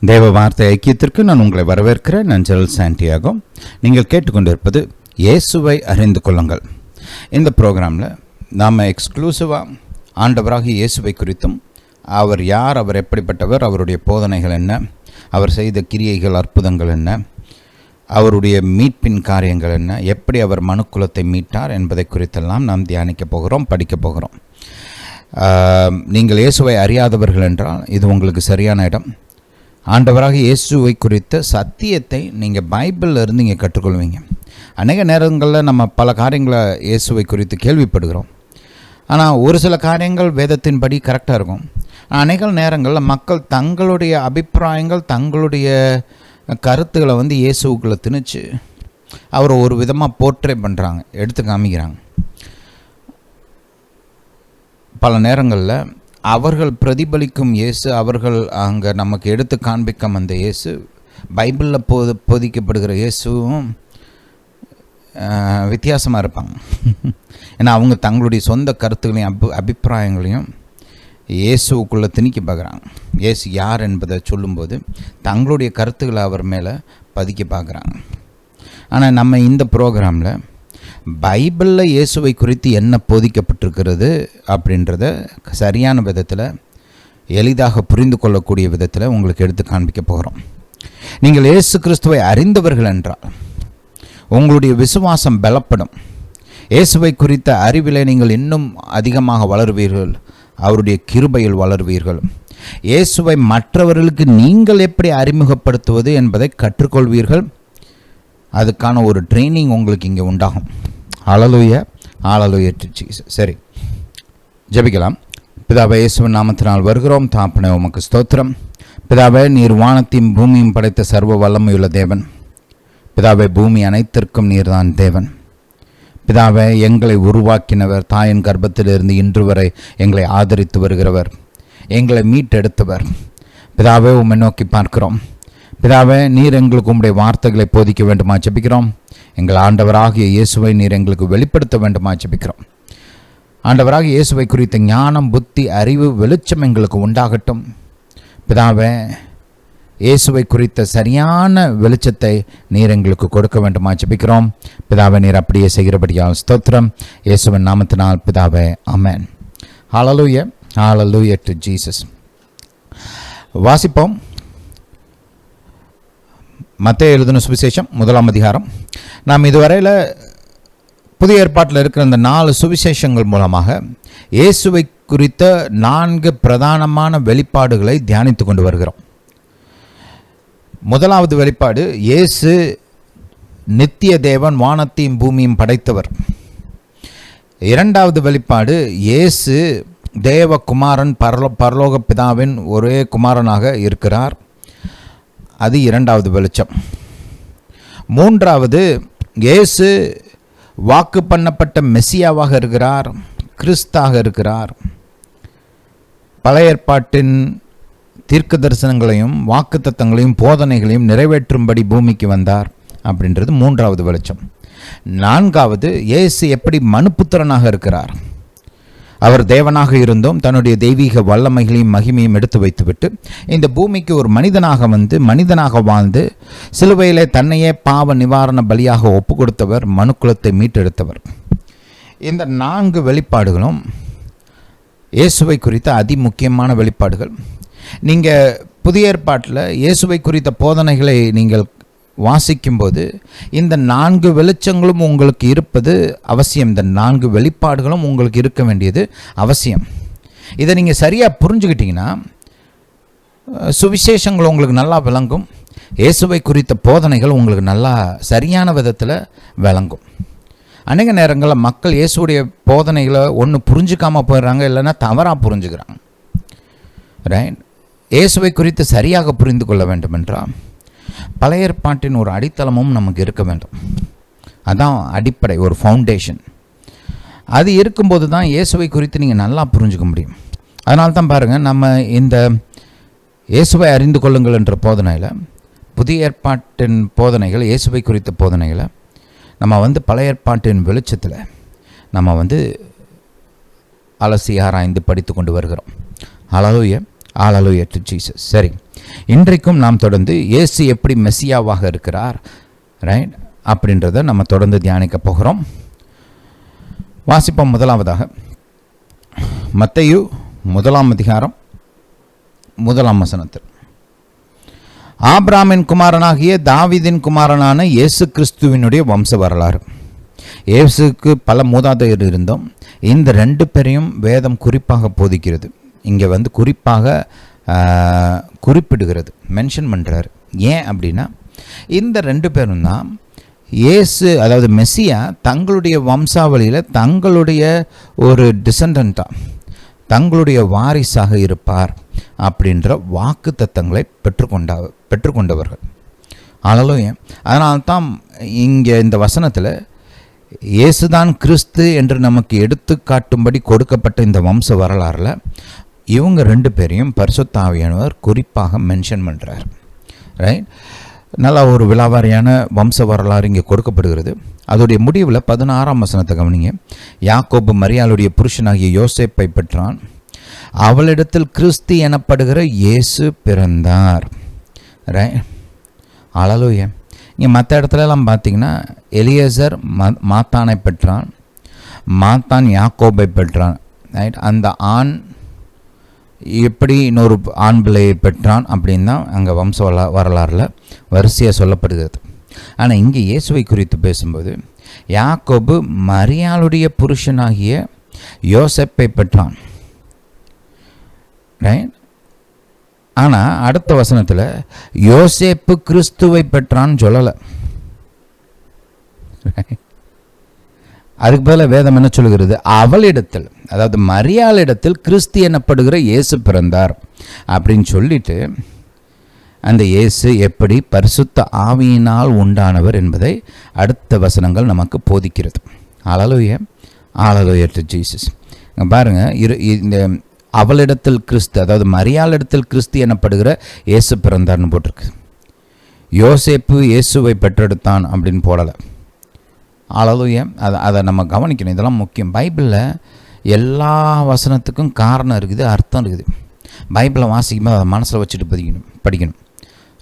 தேவ வார்த்தை ஐக்கியத்திற்கு நான் உங்களை வரவேற்கிறேன். நான் ஜெரல் சாண்டியாகோ. நீங்கள் கேட்டுக்கொண்டிருப்பது இயேசுவை அறிந்து கொள்ளுங்கள். இந்த ப்ரோக்ராமில் நாம் எக்ஸ்க்ளூசிவாக ஆண்டவராக இயேசுவை குறித்தும், அவர் யார், அவர் எப்படிப்பட்டவர், அவருடைய போதனைகள் என்ன, அவர் செய்த கிரியைகள் அற்புதங்கள் என்ன, அவருடைய மீட்பின் காரியங்கள் என்ன, எப்படி அவர் மனுக்குலத்தை மீட்டார் என்பதை குறித்தெல்லாம் நாம் தியானிக்க போகிறோம், படிக்க போகிறோம். நீங்கள் இயேசுவை அறியாதவர்கள் என்றால் இது உங்களுக்கு சரியான இடம். ஆண்டவராக இயேசுவை குறித்த சத்தியத்தை நீங்கள் பைபிளில் இருந்து இங்கே கற்றுக்கொள்வீங்க. அநேக நேரங்களில் நம்ம பல காரியங்களை இயேசுவை குறித்து கேள்விப்படுகிறோம். ஆனால் ஒரு சில காரியங்கள் வேதத்தின்படி கரெக்டாக இருக்கும். அநேக நேரங்களில் மக்கள் தங்களுடைய அபிப்பிராயங்கள், தங்களுடைய கருத்துக்களை இயேசுக்குள்ளே திணிச்சு அவரை ஒரு விதமாக போர்ட்ரே பண்ணுறாங்க, எடுத்து காமிக்கிறாங்க. பல நேரங்களில் அவர்கள் பிரதிபலிக்கும் இயேசு, அவர்கள் அங்கே நமக்கு எடுத்து காண்பிக்கும் அந்த இயேசு, பைபிளில் போதிக்கப்படுகிற இயேசுவும் வித்தியாசமாக இருப்பாங்க. ஏன்னா அவங்க தங்களுடைய சொந்த கருத்துக்களையும் அபிப்பிராயங்களையும் இயேசுக்குள்ளே திணிக்க பார்க்குறாங்க. இயேசு யார் என்பதை சொல்லும்போது தங்களுடைய கருத்துக்களை அவர் மேலே பதிக்க பார்க்குறாங்க. ஆனால் நம்ம இந்த ப்ரோக்ராமில் பைபிளில் இயேசுவை குறித்து என்ன போதிக்கப்பட்டிருக்கிறது அப்படின்றத சரியான விதத்தில், எளிதாக புரிந்து கொள்ளக்கூடிய விதத்தில் உங்களுக்கு எடுத்து காண்பிக்க போகிறோம். நீங்கள் இயேசு கிறிஸ்துவை அறிந்தவர்கள் என்றால் உங்களுடைய விசுவாசம் பலப்படும். இயேசுவை குறித்த அறிவிலே நீங்கள் இன்னும் அதிகமாக வளருவீர்கள், அவருடைய கிருபையில் வளருவீர்கள். இயேசுவை மற்றவர்களுக்கு நீங்கள் எப்படி அறிமுகப்படுத்துவது என்பதை கற்றுக்கொள்வீர்கள். அதுக்கான ஒரு ட்ரைனிங் உங்களுக்கு இங்கே உண்டாகும். ஹல்லேலூயா, ஹல்லேலூயா டு ஜீசஸ். சரி, ஜெபிக்கலாம். பிதாவே, இயேசுவின் நாமத்தினால் வருகிறோம். தாப்பனே, உமக்கு ஸ்தோத்திரம். பிதாவே, நீர் வானத்தையும் பூமியும் படைத்த சர்வ வல்லமையுள்ள தேவன். பிதாவே, பூமி அனைத்திற்கும் நீர்தான் தேவன். பிதாவே, எங்களை உருவாக்கினவர், தாயின் கர்ப்பத்திலிருந்து இன்று வரை எங்களை ஆதரித்து வருகிறவர், எங்களை மீட்டெடுத்தவர். பிதாவே, உம்மை நோக்கி பார்க்கிறோம். பிதாவே, நீர் எங்களுக்கு உம்முடைய வார்த்தைகளை போதிக்க வேண்டுமா ஜெபிக்கிறோம். எங்கள் ஆண்டவராகிய இயேசுவை நீர் எங்களுக்கு வெளிப்படுத்த வேண்டுமா ஜெபிக்கிறோம். ஆண்டவராகிய இயேசுவை குறித்த ஞானம், புத்தி, அறிவு, வெளிச்சம் எங்களுக்கு உண்டாகட்டும். பிதாவே, இயேசுவை குறித்த சரியான வெளிச்சத்தை நீர் எங்களுக்கு கொடுக்க வேண்டுமா ஜெபிக்கிறோம். பிதாவே, நீர் அப்படியே செய்கிறபடியால் ஸ்தோத்திரம். இயேசுவின் நாமத்தினால் பிதாவே, ஆமென். ஹல்லேலூயா, ஹல்லேலூயா டு ஜீசஸ். வாசிப்போம். மத்தேயு எழுதின சுவிசேஷம் 1ஆம் அதிகாரம். நாம் இதுவரையில் புதிய ஏற்பாட்டில் இருக்கிற இந்த 4 சுவிசேஷங்கள் மூலமாக இயேசுவை குறித்த 4 பிரதானமான வெளிப்பாடுகளை தியானித்து கொண்டு வருகிறோம். முதலாவது வெளிப்பாடு, இயேசு நித்திய தேவன், வானத்தையும் பூமியும் படைத்தவர். இரண்டாவது வெளிப்பாடு, இயேசு தேவகுமாரன், பரலோக பிதாவின் ஒரே குமாரனாக இருக்கிறார். அது இரண்டாவது வெளிச்சம். மூன்றாவது, இயேசு வாக்கு பண்ணப்பட்ட மெசியாவாக இருக்கிறார், கிறிஸ்தாக இருக்கிறார். பழைய ஏற்பாட்டின் தீர்க்க தரிசனங்களையும் வாக்குத்தத்தங்களையும் போதனைகளையும் நிறைவேற்றும்படி பூமிக்கு வந்தார் அப்படின்றது மூன்றாவது வெளிச்சம். நான்காவது, இயேசு எப்படி மனுப்புத்திரனாக இருக்கிறார். அவர் தேவனாக இருந்தும் தன்னுடைய தெய்வீக வல்லமைகளையும் மகிமையும் எடுத்து வைத்துவிட்டு இந்த பூமிக்கு ஒரு மனிதனாக வாழ்ந்து சிலுவையிலே தன்னையே பாவ நிவாரண பலியாக ஒப்பு கொடுத்தவர், மனுக்குலத்தை மீட்டெடுத்தவர். இந்த 4 வெளிப்பாடுகளும் இயேசுவை குறித்த அதிமுக்கியமான வெளிப்பாடுகள். நீங்கள் புதிய ஏற்பாட்டில் இயேசுவை குறித்த போதனைகளை நீங்கள் வாசிக்கும்போது இந்த 4 வெளிச்சங்களும் உங்களுக்கு இருப்பது அவசியம். இந்த 4 வெளிப்பாடுகளும் உங்களுக்கு இருக்க வேண்டியது அவசியம். இதை நீங்கள் சரியாக புரிஞ்சுக்கிட்டீங்கன்னா சுவிசேஷங்கள் உங்களுக்கு நல்லா விளங்கும். இயேசுவை குறித்த போதனைகள் உங்களுக்கு நல்லா சரியான விதத்தில் விளங்கும். அநேக நேரங்களில் மக்கள் இயேசுடைய போதனைகளை ஒன்று புரிஞ்சுக்காமல் போயிடுறாங்க, இல்லைன்னா தவறாக புரிஞ்சுக்கிறாங்க. ரைட்? இயேசுவை குறித்து சரியாக புரிந்து கொள்ள வேண்டும் என்றால் பழைய ஏற்பாட்டின் ஒரு அடித்தளமும் நமக்கு இருக்க வேண்டும். அதான் அடிப்படை, ஒரு ஃபவுண்டேஷன். அது இருக்கும்போது தான் இயேசுவை குறித்து நீங்கள் நல்லா புரிஞ்சுக்க முடியும். அதனால தான் பாருங்கள், நம்ம இந்த இயேசுவை அறிந்து கொள்ளுங்கள் என்ற போதனையில், புதிய ஏற்பாட்டின் போதனைகள், இயேசுவை குறித்த போதனைகளை நம்ம பழைய ஏற்பாட்டின் வெளிச்சத்தில் நம்ம அலசி ஆராய்ந்து படித்து கொண்டு வருகிறோம். ஹல்லேலூயா, ஹல்லேலூயா டு ஜீசஸ். சரி, இன்றைக்கும் நாம் தொடர்ந்து இயேசு எப்படி மெசியாவாக இருக்கிறார், ரைட், அப்படின்றத நம்ம தொடர்ந்து தியானிக்க போகிறோம். வாசிப்போம். முதலாவதாக மத்தேயு 1 அதிகாரம் 1 வசனத்தில், ஆபிரகாமின் குமாரனாகிய தாவீதின் குமாரனான இயேசு கிறிஸ்துவினுடைய வம்ச வரலாறு. இயேசுக்கு பல மூதாதையர் இருந்தோம். இந்த 2 பேரையும் வேதம் குறிப்பாக போதிக்கிறது. இங்கே குறிப்பாக குறிப்பிடுகிறது, மென்ஷன் பண்ணுறாரு. ஏன் அப்படின்னா, இந்த 2 பேரும் தான் இயேசு, அதாவது மெசியா, தங்களுடைய வம்சாவளியில் தங்களுடைய ஒரு டிசண்டண்ட்டாக, தங்களுடைய வாரிசாக இருப்பார் அப்படின்ற வாக்கு தத்தங்களை பெற்றுக்கொண்டவர்கள். அல்லேலூயா. அதனால்தான் இங்கே இந்த வசனத்தில் இயேசுதான் கிறிஸ்து என்று நமக்கு எடுத்து காட்டும்படி கொடுக்கப்பட்ட இந்த வம்ச வரலாறில் இவங்க 2 பேரையும் பரிசுத்த ஆவியானவர் குறிப்பாக மென்ஷன் பண்ணுறார். ரைட். நல்லா ஒரு விலாவாரியான வம்ச வரலாறு இங்கே கொடுக்கப்படுகிறது. அதோடைய முடிவில் 16 வசனத்தை கவனிங்க. யாக்கோபு மரியாளுடைய புருஷனாகிய யோசேப்பை பெற்றான், அவளிடத்தில் கிறிஸ்து எனப்படுகிற இயேசு பிறந்தார். ரைட். அல்லேலூயா. இங்கே மற்ற இடத்துலலாம் பார்த்தீங்கன்னா எலியேசர் மாத்தானை பெற்றான், மாத்தான் யாக்கோபை பெற்றான். ரைட். அந்த ஆண் எப்படி இன்னொரு ஆண் பிள்ளையை பெற்றான் அப்படின்னு தான் அங்கே வம்ச வரலாறில் வரிசையாக சொல்லப்படுகிறது. ஆனால் இங்கே இயேசுவை குறித்து பேசும்போது யாக்கோபு மரியாளுடைய புருஷனாகிய யோசேப்பை பெற்றான். ரைட். ஆனால் அடுத்த வசனத்தில் யோசேப்பு கிறிஸ்துவை பெற்றான்னு சொல்லலை. அதுக்கு பதிலாக வேதம் என்ன சொல்கிறது, அவளிடத்தில், அதாவது மரியாளிடத்தில் கிறிஸ்து எனப்படுகிற இயேசு பிறந்தார் அப்படின்னு சொல்லிட்டு அந்த இயேசு எப்படி பரிசுத்த ஆவியினால் உண்டானவர் என்பதை அடுத்த வசனங்கள் நமக்கு போதிக்கிறது. அல்லேலூயா. அல்லேலூயா டு ஜீசஸ். பாருங்கள், இந்த அவளிடத்தில் கிறிஸ்து, அதாவது மரியாளிடத்தில் கிறிஸ்து எனப்படுகிற இயேசு பிறந்தார்னு போட்டிருக்கு. யோசேப்பு இயேசுவை பெற்றெடுத்தான் அப்படின்னு போடலை. அல்லேலூயா. அதை நம்ம கவனிக்கணும். இதெல்லாம் முக்கியம். பைபிளில் எல்லா வசனத்துக்கும் காரணம் இருக்குது, அர்த்தம் இருக்குது. பைபிளை வாசிக்கும்போது அதை மனசில் வச்சுட்டு படிக்கணும்.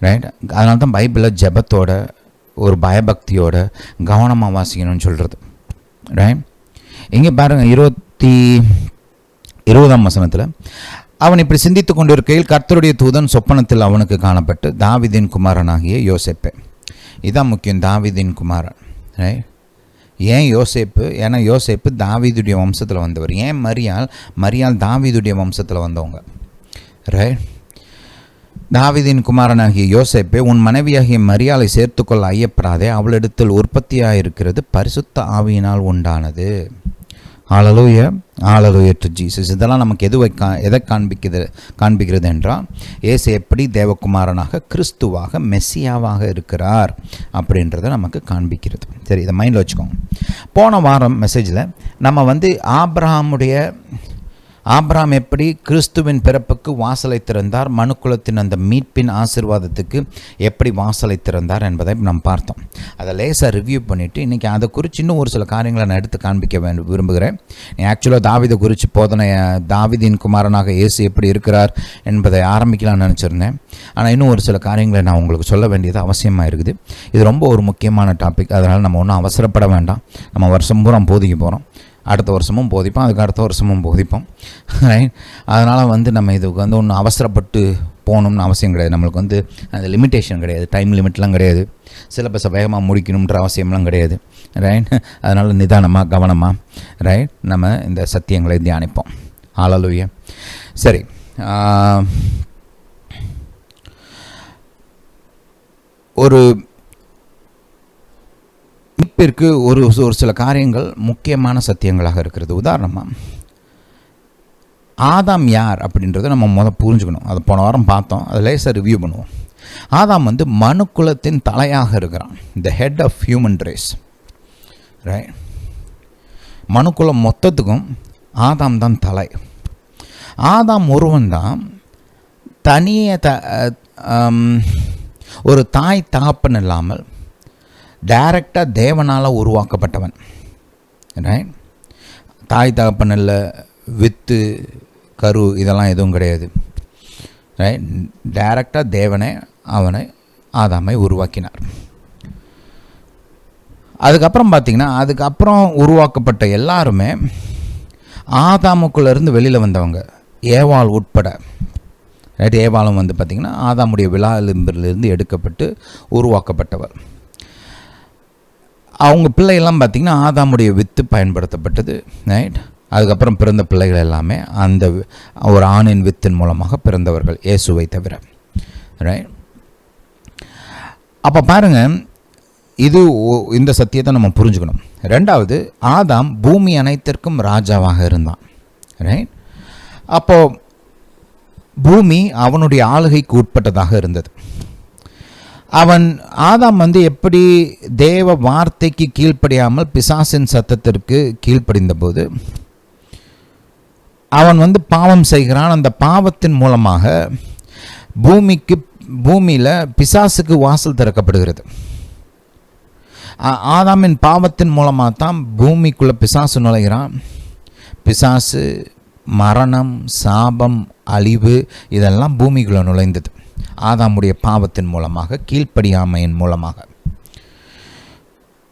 ரைட். அதனால தான் பைபிளில் ஜெபத்தோட, ஒரு பயபக்தியோட கவனமாக வாசிக்கணும்னு சொல்கிறது. ரைட். இங்கே பாருங்கள், 20 வசனத்தில், அவன் இப்படி சிந்தித்து கொண்டு இருக்கையில் கர்த்தருடைய தூதன் சொப்பனத்தில் அவனுக்கு காணப்பட்டு, தாவீதின் குமாரனாகிய யோசேப்பே. இதுதான் முக்கியம், தாவீதின் குமாரன். ரைட். ஏன் யோசேப்பு? ஏன்னா யோசேப்பு தாவீதுடைய வம்சத்தில் வந்தவர். ஏன் மரியாள் தாவீதுடைய வம்சத்தில் வந்தவங்க. ரைட். தாவீதின் குமாரனாகிய யோசேப்பே, உன் மனைவியாகிய மரியாளை சேர்த்துக்கொள்ள ஐயப்படாதே, அவளிடத்தில் உற்பத்தியாயிருக்கிறது பரிசுத்த ஆவியினால் உண்டானது. அல்லேலூயா. அல்லேலூயா டு ஜீசஸ். இதெல்லாம் நமக்கு எதை காண்பிக்கிறது என்றால், இயேசு எப்படி தேவகுமாரனாக, கிறிஸ்துவாக, மெசியாவாக இருக்கிறார் அப்படின்றத நமக்கு காண்பிக்கிறது. சரி, இதை மைண்டில் வச்சுக்கோங்க. போன வாரம் மெசேஜில் நம்ம ஆபிரகாம் எப்படி கிறிஸ்துவின் பிறப்புக்கு வாசலை திறந்தார், மனுக்குலத்தின் அந்த மீட்பின் ஆசீர்வாதத்துக்கு எப்படி வாசலை திறந்தார் என்பதை நாம் பார்த்தோம். அதை லேசாக ரிவ்யூ பண்ணிவிட்டு இன்றைக்கி அதை குறித்து இன்னும் ஒரு சில காரியங்களை நான் எடுத்து காண்பிக்க விரும்புகிறேன். ஆக்சுவலாக தாவீதை குறித்து தாவீதின் குமாரனாக இயேசு எப்படி இருக்கிறார் என்பதை ஆரம்பிக்கலாம்னு நினச்சிருந்தேன். ஆனால் இன்னும் ஒரு சில காரியங்களை நான் உங்களுக்கு சொல்ல வேண்டியது அவசியமாக இருக்குது. இது ரொம்ப ஒரு முக்கியமான டாபிக். அதனால் நம்ம ஒன்றும் அவசரப்பட வேண்டாம். நம்ம வருஷம் பூரா போதிக்க போகிறோம். அடுத்த வருஷமும் போதிப்போம், அதுக்கு அடுத்த வருஷமும் போதிப்போம். ரைட். அதனால் நம்ம இதுக்கு ஒன்றும் அவசரப்பட்டு போகணும்னு அவசியம் கிடையாது. நம்மளுக்கு அந்த லிமிட்டேஷன் கிடையாது, டைம் லிமிட்லாம் கிடையாது, சிலபஸை வேகமாக முடிக்கணுன்ற அவசியம்லாம் கிடையாது. ரைட். அதனால் நிதானமாக, கவனமாக, ரைட், நம்ம இந்த சத்தியங்களை தியானிப்போம். அல்லேலூயா. சரி, ஒரு மீட்பிற்கு ஒரு சில காரியங்கள் முக்கியமான சத்தியங்களாக இருக்கிறது. உதாரணமாக, ஆதாம் யார் அப்படின்றத நம்ம புரிஞ்சுக்கணும். அதை போன வாரம் பார்த்தோம், அதை லேசாக ரிவ்யூ பண்ணுவோம். ஆதாம் மனுக்குலத்தின் தலையாக இருக்கிறான், the head of human race. Right. மனுக்குலம் மொத்தத்துக்கும் ஆதாம் தான் தலை. ஆதாம் ஒருவன் தான் தனியே ஒரு தாய் தகப்பன் இல்லாமல் டைரக்டாக தேவனால் உருவாக்கப்பட்டவன். ரைட். தாய் தகப்பன் இல்லை, வித்து கரு இதெல்லாம் எதுவும் கிடையாது. ரைட். டைரக்டாக தேவனே ஆதாமை உருவாக்கினார். அதுக்கப்புறம் பார்த்திங்கன்னா அதுக்கப்புறம் உருவாக்கப்பட்ட எல்லாருமே ஆதாமுக்குள்ளேருந்து வெளியில் வந்தவங்க, ஏவாள் உட்பட. ரைட். ஏவாளும் வந்து பார்த்திங்கன்னா ஆதாமுடைய விலா எலும்பிலிருந்து எடுக்கப்பட்டு உருவாக்கப்பட்டவர். அவங்க பிள்ளைகள்லாம் பார்த்திங்கன்னா ஆதாமுடைய வித்து பயன்படுத்தப்பட்டது. ரைட். அதுக்கப்புறம் பிறந்த பிள்ளைகள் எல்லாமே அந்த ஒரு ஆணின் வித்தின் மூலமாக பிறந்தவர்கள், இயேசுவை தவிர. ரைட். அப்போ பாருங்கள், இந்த சத்தியத்தை நம்ம புரிஞ்சுக்கணும். ரெண்டாவது, ஆதாம் பூமி அனைத்திற்கும் ராஜாவாக இருந்தான். ரைட். அப்போது பூமி அவனுடைய ஆளுகைக்கு உட்பட்டதாக இருந்தது. ஆதாம் வந்து எப்படி தேவ வார்த்தைக்கு கீழ்ப்படியாமல் பிசாசின் சத்தத்திற்கு கீழ்ப்படிந்த போது அவன் வந்து பாவம் செய்கிறான். அந்த பாவத்தின் மூலமாக பூமியில் பிசாசுக்கு வாசல் திறக்கப்படுகிறது. ஆதாமின் பாவத்தின் மூலமாக தான் பூமிக்குள்ளே பிசாசு நுழைகிறான். பிசாசு, மரணம், சாபம், அழிவு இதெல்லாம் பூமிக்குள்ளே நுழைந்தது ஆதாமுடைய பாவத்தின் மூலமாக, கீழ்ப்படியாமையின் மூலமாக.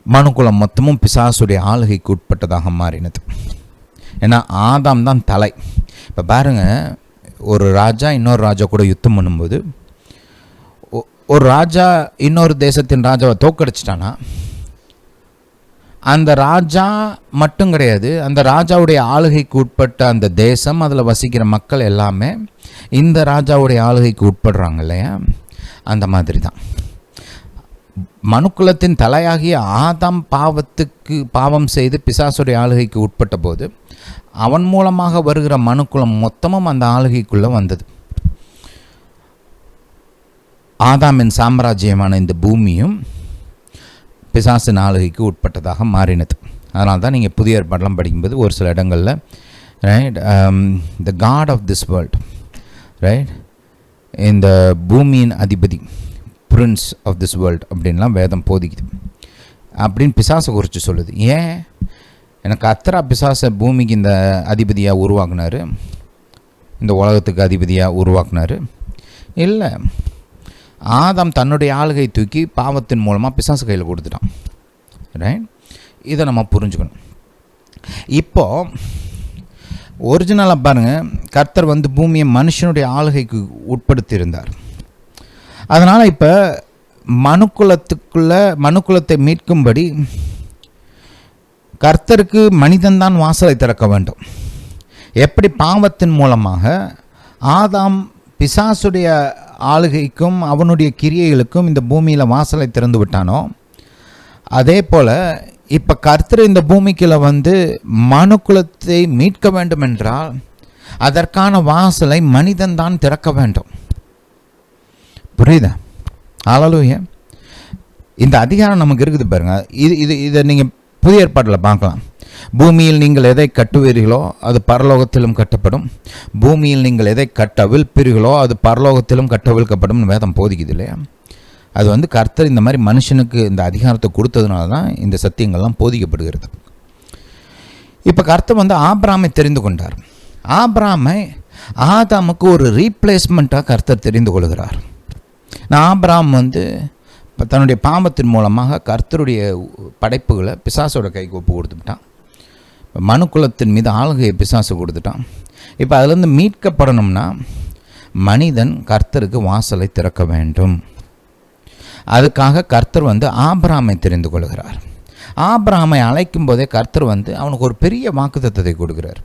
மனுக்குலம் மொத்தமும் பிசாசுடைய ஆளுகைக்கு உட்பட்டதாக மாறினது. ஏன்னா ஆதாம் தான் தலை. இப்போ பாருங்கள், ஒரு ராஜா இன்னொரு ராஜா கூட யுத்தம் பண்ணும்போது ஒரு ராஜா இன்னொரு தேசத்தின் ராஜாவை தோக்கடிச்சிட்டானா அந்த ராஜா மட்டும் கிடையாது, அந்த ராஜாவுடைய ஆளுகைக்கு உட்பட்ட அந்த தேசம், அதில் வசிக்கிற மக்கள் எல்லாமே இந்த ராஜாவுடைய ஆளுகைக்கு உட்படுறாங்க இல்லையா? அந்த மாதிரி தான் மனுக்குலத்தின் தலையாகிய ஆதாம் பாவம் செய்து பிசாசுடைய ஆளுகைக்கு உட்பட்ட போது அவன் மூலமாக வருகிற மனுக்குலம் மொத்தமும் அந்த ஆளுகைக்குள்ளே வந்தது. ஆதாமின் சாம்ராஜ்யமான இந்த பூமியும் பிசாசின் ஆளுகைக்கு உட்பட்டதாக மாறினது. அதனால தான் நீங்கள் புதிய ஏற்பாடெல்லாம் படிக்கும்போது ஒரு சில இடங்களில் right the god of this world, right, இந்த பூமியின் அதிபதி, பிரின்ஸ் ஆஃப் திஸ் வேர்ல்ட் அப்படின்லாம் வேதம் போதிக்குது. அப்படின்னு பிசாசை குறித்து சொல்லுது. ஏன்? எனக்கு அத்தரா பிசாசை பூமிக்கு இந்த அதிபதியாக உருவாக்குனார், இந்த உலகத்துக்கு அதிபதியாக உருவாக்குனார்? இல்லை, ஆதாம் தன்னுடைய ஆளுகை தூக்கி பாவத்தின் மூலமாக பிசாசு கையில் கொடுத்துட்டான். ரைட். இதை நம்ம புரிஞ்சுக்கணும். இப்போது ஒரிஜினலாக பாருங்கள், கர்த்தர் வந்து பூமியை மனுஷனுடைய ஆளுகைக்கு உட்படுத்தியிருந்தார். அதனால் இப்போ மனுக்குலத்தை மீட்கும்படி கர்த்தருக்கு மனிதன்தான் வாசலை திறக்க வேண்டும். எப்படி பாவத்தின் மூலமாக ஆதாம் பிசாசுடைய ஆளுகைக்கும் அவனுடைய கிரியைகளுக்கும் இந்த பூமியில் வாசலை திறந்து விட்டானோ, அதே போல் இப்போ கர்த்தர் இந்த பூமிக்குள்ள வந்து மனுக்குலத்தை மீட்க வேண்டும் என்றால் அதற்கான வாசலை மனிதன்தான் திறக்க வேண்டும். புரியுதா? ஹல்லேலூயா. இந்த அதிகாரம் நமக்கு இருக்குது பாருங்க. இதை நீங்கள் புதிய ஏற்பாட்டில் பார்க்கலாம். பூமியில் நீங்கள் எதை கட்டுவீர்களோ அது பரலோகத்திலும் கட்டப்படும், பூமியில் நீங்கள் எதை கட்டவிழ்ப்பீர்களோ அது பரலோகத்திலும் கட்டவிழ்க்கப்படும் வேதம் போதிக்குது இல்லையா? அது வந்து கர்த்தர் இந்த மாதிரி மனுஷனுக்கு இந்த அதிகாரத்தை கொடுத்ததுனால தான் இந்த சத்தியங்கள்லாம் போதிக்கப்படுகிறது. இப்போ கர்த்தர் வந்து ஆபிரகாமை தெரிந்து கொண்டார். ஆபிரகாமை ஆதாமுக்கு ஒரு ரீப்ளேஸ்மெண்ட்டாக கர்த்தர் தெரிந்து கொள்கிறார். ஆபிரகாம் வந்து தன்னுடைய பாவத்தின் மூலமாக கர்த்தருடைய படைப்புகளை பிசாசோட கைக்கு ஒப்பு கொடுத்துட்டான். மனுக்குலத்தின் மீது ஆளுகையை பிசாசு கொடுத்துட்டான். இப்போ அதுலேருந்து மீட்கப்படணும்னா மனிதன் கர்த்தருக்கு வாசலை திறக்க வேண்டும். அதுக்காக கர்த்தர் வந்து ஆபிரகாமை தெரிந்து கொள்கிறார். ஆபிரகாமை அழைக்கும் போதே கர்த்தர் வந்து அவனுக்கு ஒரு பெரிய வாக்குத்தத்தத்தை கொடுக்குறார்.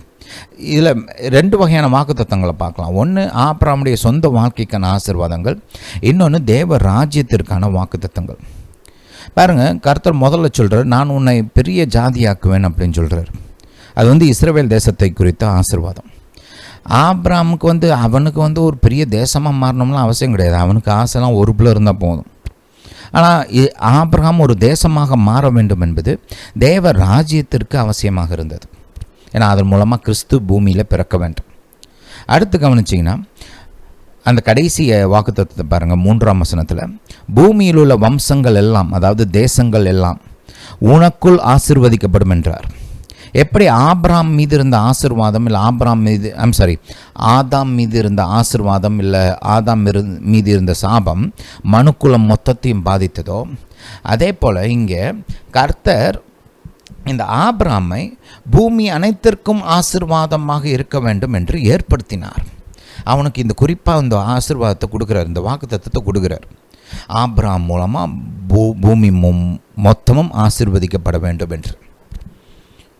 இதில் 2 வகையான வாக்குத்தத்தங்களை பார்க்கலாம். ஒன்று ஆபிரகாமுடைய சொந்த வாழ்க்கைக்கான ஆசீர்வாதங்கள், இன்னொன்று தேவ ராஜ்யத்திற்கான வாக்குத்தத்தங்கள். பாருங்கள், கர்த்தர் முதல்ல சொல்கிறார், நான் உன்னை பெரிய ஜாதியாக்குவேன் அப்படின்னு சொல்கிறார். அது வந்து இஸ்ரவேல் தேசத்தை குறித்த ஆசீர்வாதம். ஆபிரகாமுக்கு வந்து அவனுக்கு வந்து ஒரு பெரிய தேசமாக மாறணும்லாம் அவசியம் கிடையாது. அவனுக்கு ஆசைலாம் ஒரு பிள்ளை இருந்தால் போதும். ஆனால் ஆபிரகாம் ஒரு தேசமாக மாற வேண்டும் என்பது தேவ ராஜ்யத்திற்கு அவசியமாக இருந்தது. ஏன்னா அதன் மூலமாக கிறிஸ்து பூமியில் பிறக்க வேண்டும். அடுத்து கவனிச்சிங்கன்னா அந்த கடைசி வாக்குத்தத்தத்தை பாருங்கள், 3ஆம் வசனத்தில், பூமியில் உள்ள வம்சங்கள் எல்லாம், அதாவது தேசங்கள் எல்லாம் உனக்குள் ஆசீர்வதிக்கப்படும் என்றார். எப்படி ஆபிரகாம் மீது இருந்த ஆசீர்வாதம் இல்லை ஆதாம் மீது இருந்த ஆசீர்வாதம் இல்லை ஆதாம் மீது இருந்த சாபம் மனுக்குலம் மொத்தத்தையும் பாதித்ததோ, அதே போல் இங்கே கர்த்தர் இந்த ஆபிரகாமை பூமி அனைத்திற்கும் ஆசீர்வாதமாக இருக்க வேண்டும் என்று ஏற்படுத்தினார். அவனுக்கு இந்த குறிப்பாக இந்த ஆசீர்வாதத்தை கொடுக்குறார், இந்த வாக்குத்தத்தத்தை கொடுக்குறார். ஆபிரகாம் மூலமாக பூமி மொத்தமும் ஆசீர்வதிக்கப்பட வேண்டும் என்று.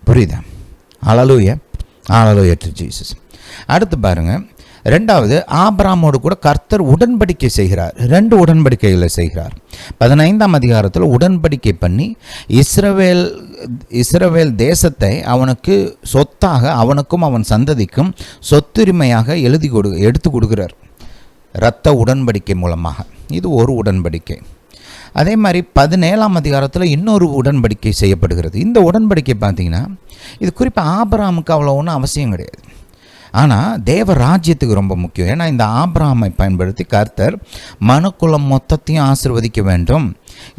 புரியுதா? ஹல்லேலூயா, ஹல்லேலூயா டு ஜீசஸ். அடுத்து பாருங்கள், ரெண்டாவது, ஆபிரகாமோடு கூட கர்த்தர் உடன்படிக்கை செய்கிறார். 2 உடன்படிக்கைகளை செய்கிறார். 15ஆம் அதிகாரத்தில் உடன்படிக்கை பண்ணி இஸ்ரவேல் தேசத்தை அவனுக்கு சொத்தாக, அவனுக்கும் அவன் சந்ததிக்கும் சொத்துரிமையாக எடுத்து கொடுக்கிறார், இரத்த உடன்படிக்கை மூலமாக. இது ஒரு உடன்படிக்கை. அதே மாதிரி 17ஆம் அதிகாரத்தில் இன்னொரு உடன்படிக்கை செய்யப்படுகிறது. இந்த உடன்படிக்கை பார்த்திங்கன்னா இது குறிப்பாக ஆபிரகாமுக்கு அவ்வளோ ஒன்றும் அவசியம் கிடையாது, ஆனால் தேவ ராஜ்யத்துக்கு ரொம்ப முக்கியம். ஏன்னா இந்த ஆபிரகாமை பயன்படுத்தி கர்த்தர் மனுக்குலம் மொத்தத்தையும் ஆசீர்வதிக்க வேண்டும்.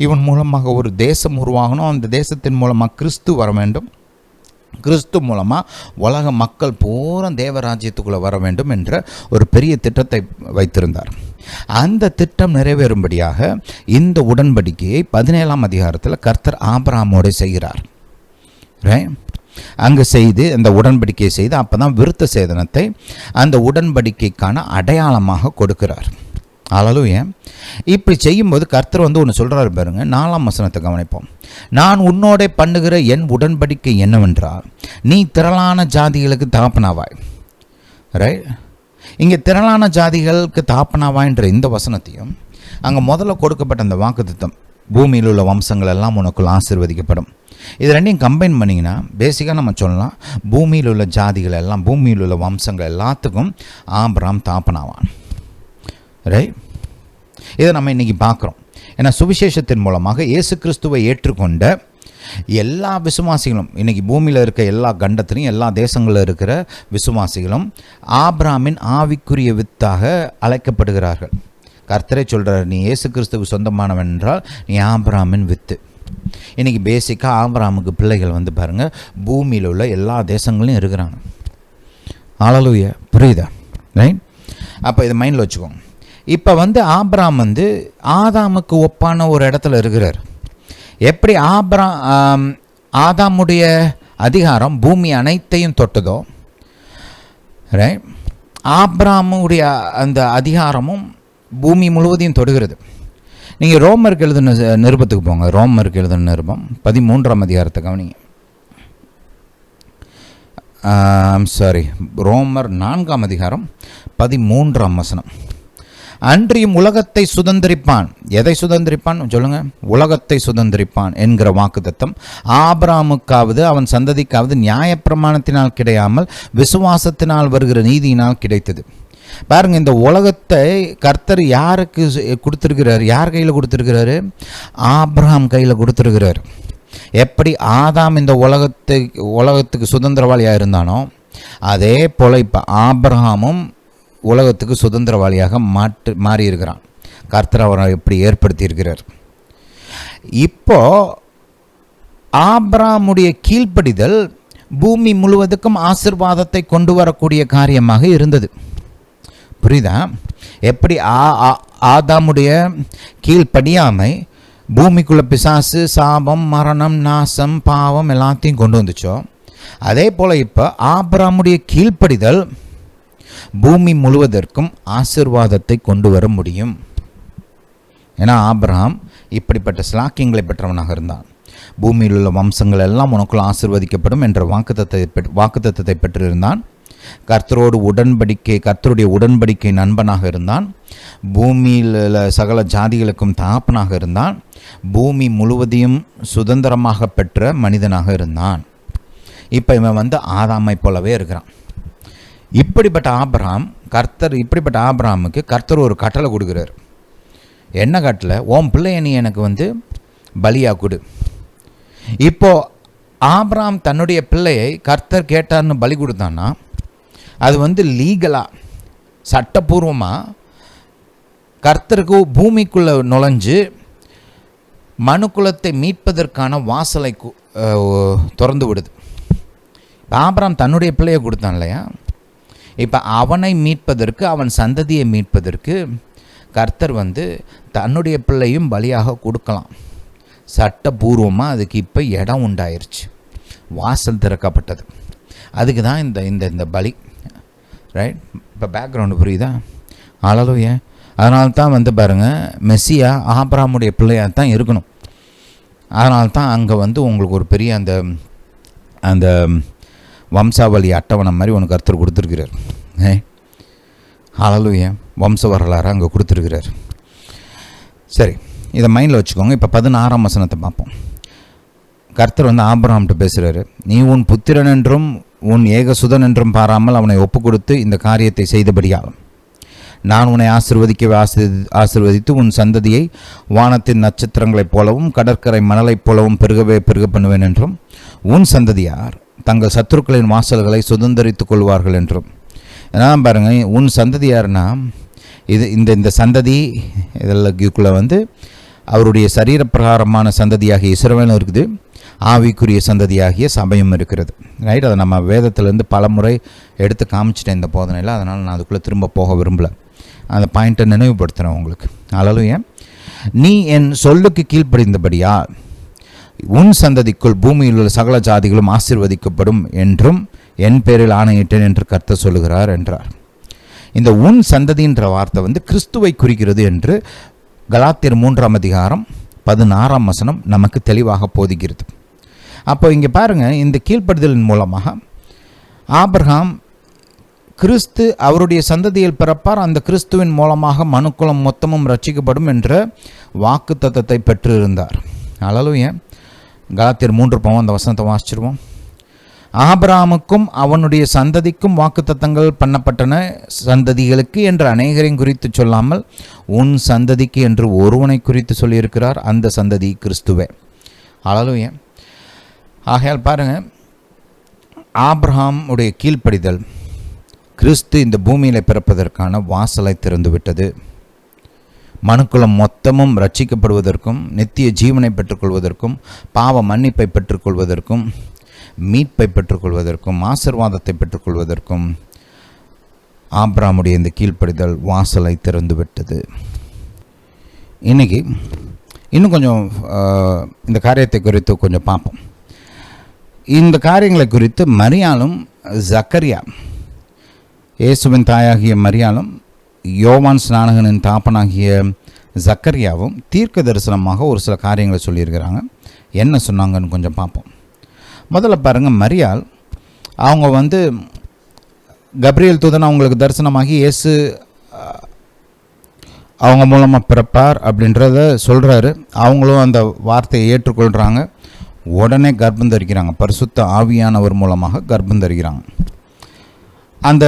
இவன் மூலமாக ஒரு தேசம் உருவாகணும், அந்த தேசத்தின் மூலமாக கிறிஸ்து வர வேண்டும், கிறிஸ்து மூலமாக உலக மக்கள் பூரா தேவராஜ்யத்துக்குள்ளே வர வேண்டும் என்ற ஒரு பெரிய திட்டத்தை வைத்திருந்தார். அந்த திட்டம் நிறைவேறும்படியாக இந்த உடன்படிக்கையை 17ஆம் அதிகாரத்தில் கர்த்தர் ஆபிரகாமோடு செய்கிறார். அங்கே செய்து அந்த உடன்படிக்கையை செய்து அப்போ தான் விருத்த சேதனத்தை அந்த உடன்படிக்கைக்கான அடையாளமாக கொடுக்கிறார். ஹல்லேலூயா. இப்படி செய்யும்போது கர்த்தர் ஒன்று சொல்கிறாரு பாருங்க, 4ஆம் வசனத்தை கவனிப்போம். நான் உன்னோட பண்ணுகிற என் உடன்படிக்கை என்னவென்றால், நீ திரளான ஜாதிகளுக்கு தகப்பனாவாய். ரைட், இங்கே திரளான ஜாதிகளுக்கு தகப்பனாவாய்ன்ற இந்த வசனத்தையும் அங்கே முதல்ல கொடுக்கப்பட்ட அந்த வாக்குத்தத்தம், பூமியில் உள்ள வம்சங்கள் எல்லாம் உனக்குள் ஆசீர்வதிக்கப்படும், இது ரெண்டையும் கம்பைன் பண்ணிங்கன்னா பேசிக்காக நம்ம சொல்லலாம், பூமியில் உள்ள ஜாதிகள் எல்லாம், பூமியில் உள்ள வம்சங்கள் எல்லாத்துக்கும் ஆபிரகாம் தகப்பனாவான். ரைட், இதை நம்ம இன்றைக்கி பார்க்குறோம். ஏன்னா சுவிசேஷத்தின் மூலமாக இயேசு கிறிஸ்துவை ஏற்றுக்கொண்ட எல்லா விசுவாசிகளும், இன்றைக்கி பூமியில் இருக்க எல்லா கண்டத்திலையும் எல்லா தேசங்களில் இருக்கிற விசுவாசிகளும் ஆபிரகாமின் ஆவிக்குரிய வித்தாக அழைக்கப்படுகிறார்கள். கர்த்தரை சொல்கிறார், நீ இயேசு கிறிஸ்துவுக்கு சொந்தமானவன் என்றால் நீ ஆபிரகாமின் வித்து. இன்றைக்கி பேசிக்காக ஆபிரகாமுக்கு பிள்ளைகள் பாருங்கள், பூமியில் உள்ள எல்லா தேசங்களையும் இருக்கிறாங்க. ஹல்லேலூயா, புரியுதா? ரைட், அப்போ இதை மைண்டில் வச்சுக்கோங்க. இப்போ ஆபிரகாம் ஆதாமுக்கு ஒப்பான ஒரு இடத்துல இருக்கிறார். எப்படி ஆதாமுடைய அதிகாரம் பூமி அனைத்தையும் தொட்டதோ, ரைட், ஆபிரகாமுடைய அந்த அதிகாரமும் பூமி முழுவதையும் தொடுகிறது. நீங்கள் ரோமருக்கு எழுதின நிருபத்துக்கு போங்க. ரோமருக்கு எழுதின நிருபம் 13ஆம் அதிகாரத்தை கவனிங்க. ரோமர் 4ஆம் அதிகாரம் 13ஆம் வசனம். அன்றியும் உலகத்தை சுதந்திரிப்பான். எதை சுதந்திரிப்பான் சொல்லுங்க? உலகத்தை சுதந்திரிப்பான் என்கிற வாக்குத்தத்தம் ஆபிரகாமுக்காவது அவன் சந்ததிக்காவது நியாயப்பிரமாணத்தினால் கிடையாமல் விசுவாசத்தினால் வருகிற நீதியினால் கிடைத்தது. பாருங்க, இந்த உலகத்தை கர்த்தர் யாருக்கு கொடுத்துருக்கிறார்? யார் கையில் கொடுத்துருக்கிறாரு? ஆபிரகாம் கையில் கொடுத்துருக்கிறார். எப்படி ஆதாம் இந்த உலகத்துக்கு சுதந்திரவாளியாக இருந்தானோ, அதே போல் இப்போ ஆபிரகாமும் உலகத்துக்கு சுதந்திரவாளியாக மாறியிருக்கிறான். கர்த்தர் அவரை எப்படி ஏற்படுத்தியிருக்கிறார். இப்போ ஆபிரகாமுடைய கீழ்ப்படிதல் பூமி முழுவதுக்கும் ஆசீர்வாதத்தை கொண்டு வரக்கூடிய காரியமாக இருந்தது. புரியுதா? எப்படி ஆதாமுடைய கீழ்ப்படியாமை பூமிக்குள்ள பிசாசு, சாபம், மரணம், நாசம், பாவம் எல்லாத்தையும் கொண்டு வந்துச்சோ, அதே போல் இப்போ ஆபிரகாமுடைய கீழ்ப்படிதல் பூமி முழுவதற்கும் ஆசீர்வாதத்தை கொண்டு வர முடியும். ஏன்னா ஆபிரகாம் இப்படிப்பட்ட ஸ்லாக்கியங்களை பெற்றவனாக இருந்தான். பூமியில் உள்ள வம்சங்கள் எல்லாம் உனக்குள் ஆசீர்வதிக்கப்படும் என்ற வாக்குத்தத்தத்தை பெற்றிருந்தான். கர்த்தருடைய உடன்படிக்கை நண்பனாக இருந்தான். பூமியில் சகல ஜாதிகளுக்கும் தகப்பனாக இருந்தான். பூமி முழுவதையும் சுதந்திரமாக பெற்ற மனிதனாக இருந்தான். இப்போ இவன் ஆதாமை போலவே இருக்கிறான். இப்படிப்பட்ட ஆபிரகாமுக்கு கர்த்தர் ஒரு கட்டளை கொடுக்குறார். என்ன கட்டளை? உன் பிள்ளைய நீ எனக்கு பலியாக கொடு. இப்போது ஆபிரகாம் தன்னுடைய பிள்ளையை கர்த்தர் கேட்டார்னு பலி கொடுத்தான்னா, அது லீகலாக, சட்டப்பூர்வமாக கர்த்தருக்கு பூமிக்குள்ளே நுழைஞ்சு மனுக்குலத்தை மீட்பதற்கான வாசலை திறந்து விடுது. ஆபிரகாம் தன்னுடைய பிள்ளையை கொடுத்தான் இல்லையா? இப்போ அவனை மீட்பதற்கு, அவன் சந்ததியை மீட்பதற்கு கர்த்தர் வந்து தன்னுடைய பிள்ளையும் பலியாக கொடுக்கலாம். சட்டபூர்வமாக அதுக்கு இப்போ இடம் உண்டாயிருச்சு, வாசல் திறக்கப்பட்டது. அதுக்கு தான் இந்த இந்த இந்த பலி. ரைட்? இப்போ பேக்ரவுண்டு புரியுதா? ஹல்லேலூயா. அதனால தான் வந்து பாருங்கள், மெஸ்ஸியா ஆபிரகாமுடைய பிள்ளையாக தான் இருக்கணும். அதனால தான் அங்கே வந்து உங்களுக்கு ஒரு பெரிய அந்த அந்த வம்சாவளி அட்டவணை மாதிரி ஒன்று கர்த்தர் கொடுத்துருக்கிறார். ஹல்லேலூயா. வம்ச வரலாறு அங்கே கொடுத்துருக்கிறார். சரி, இதை மைண்டில் வச்சுக்கோங்க. இப்போ 16ஆம் வசனத்தை பார்ப்போம். கர்த்தர் வந்து ஆபிரகாம்கிட்ட பேசுகிறாரு. நீ உன் புத்திரன் என்றும் உன் ஏகசுதன் என்றும் பாராமல் அவனை ஒப்பு கொடுத்து இந்த காரியத்தை செய்தபடியாலும் நான் உன்னை ஆசீர்வதித்து உன் சந்ததியை வானத்தின் நட்சத்திரங்களைப் போலவும் கடற்கரை மணலைப் போலவும் பெருக பண்ணுவேன் என்றும் உன் சந்ததியார் தங்கள் சத்துருக்களின் வாசல்களை சுதந்திரித்துக் கொள்வார்கள் என்றும். ஏன்னா பாருங்கள், உன் சந்ததியார்னா இது இந்த சந்ததி இதெல்லாக்குள்ளே வந்து அவருடைய சரீரப்பிரகாரமான சந்ததியாகிய இஸ்ரவேலும் இருக்குது, ஆவிக்குரிய சந்ததியாகிய சபையும் இருக்கிறது. ரைட்? அதை நம்ம வேதத்திலேருந்து பல முறை எடுத்து காமிச்சிட்டேன் இந்த போதனையில். அதனால் நான் அதுக்குள்ளே திரும்ப போக விரும்பலை. அந்த பாயிண்ட்டை நினைவுபடுத்துகிறேன் உங்களுக்கு. ஹல்லேலூயா. நீ என் சொல்லுக்கு கீழ்ப்படிந்தபடியா உன் சந்ததிக்குள் பூமியில் உள்ள சகல ஜாதிகளும் ஆசீர்வதிக்கப்படும் என்றும் என் பேரில் ஆணையிட்டேன் என்று கர்த்தர் சொல்லுகிறார் என்றார். இந்த உன் சந்ததின்ற வார்த்தை வந்து கிறிஸ்துவை குறிக்கிறது என்று கலாத்தியர் 3ஆம் அதிகாரம் 16ஆம் வசனம் நமக்கு தெளிவாக போதிக்கிறது. அப்போ இங்கே பாருங்கள், இந்த கீழ்ப்படுதலின் மூலமாக ஆபிரகாம் கிறிஸ்து அவருடைய சந்ததியில் பிறப்பார், அந்த கிறிஸ்துவின் மூலமாக மனுக்குலம் மொத்தமும் ரட்சிக்கப்படும் என்ற வாக்கு தத்தத்தை பெற்றிருந்தார். ஹல்லேலூயா. கலாத்தியர் 3 அந்த வசனத்தை வாசிச்சிருவோம். ஆபிரகாமுக்கும் அவனுடைய சந்ததிக்கும் வாக்குத்தத்தங்கள் பண்ணப்பட்டன, சந்ததிகளுக்கு என்று அநேகரையும் குறித்து சொல்லாமல் உன் சந்ததிக்கு என்று ஒருவனை குறித்து சொல்லியிருக்கிறார், அந்த சந்ததி கிறிஸ்துவே. ஹல்லேலூயா. ஆகையால் பாருங்கள், ஆபிரகாம் உடைய கீழ்ப்படிதல் கிறிஸ்து இந்த பூமியில் பிறப்பதற்கான வாசலை திறந்துவிட்டது. மனுக்குலம் மொத்தமும் ரட்சிக்கப்படுவதற்கும் நித்திய ஜீவனை பெற்றுக்கொள்வதற்கும் பாவ மன்னிப்பை பெற்றுக்கொள்வதற்கும் மீட்பை பெற்றுக்கொள்வதற்கும் ஆசீர்வாதத்தை பெற்றுக்கொள்வதற்கும் ஆபிரகாமுடைய இந்த கீழ்ப்படிதல் வாசலை திறந்துவிட்டது. இன்றைக்கி இன்னும் கொஞ்சம் இந்த காரியத்தை குறித்து கொஞ்சம் பார்ப்போம். இந்த காரியங்களை குறித்து மரியாளும் ஜக்கரியா, இயேசுவின் தாயாகிய மரியாளும் யோவான் ஸ்நானகனின் தாப்பனாகிய ஜக்கரியாவும் தீர்க்க தரிசனமாக ஒரு சில காரியங்களை சொல்லியிருக்கிறாங்க. என்ன சொன்னாங்கன்னு கொஞ்சம் பார்ப்போம். முதல்ல பாருங்கள், மரியாள் அவங்க வந்து கப்ரியேல் தூதன் அவங்களுக்கு தரிசனமாகி இயேசு அவங்க மூலமாக பிறப்பார் அப்படின்றத சொல்கிறாரு. அவங்களும் அந்த வார்த்தையை ஏற்றுக்கொள்கிறாங்க. உடனே கர்ப்பம் தரிக்கிறாங்க. பரிசுத்த ஆவியானவர் மூலமாக கர்ப்பம் தரிக்கிறாங்க. அந்த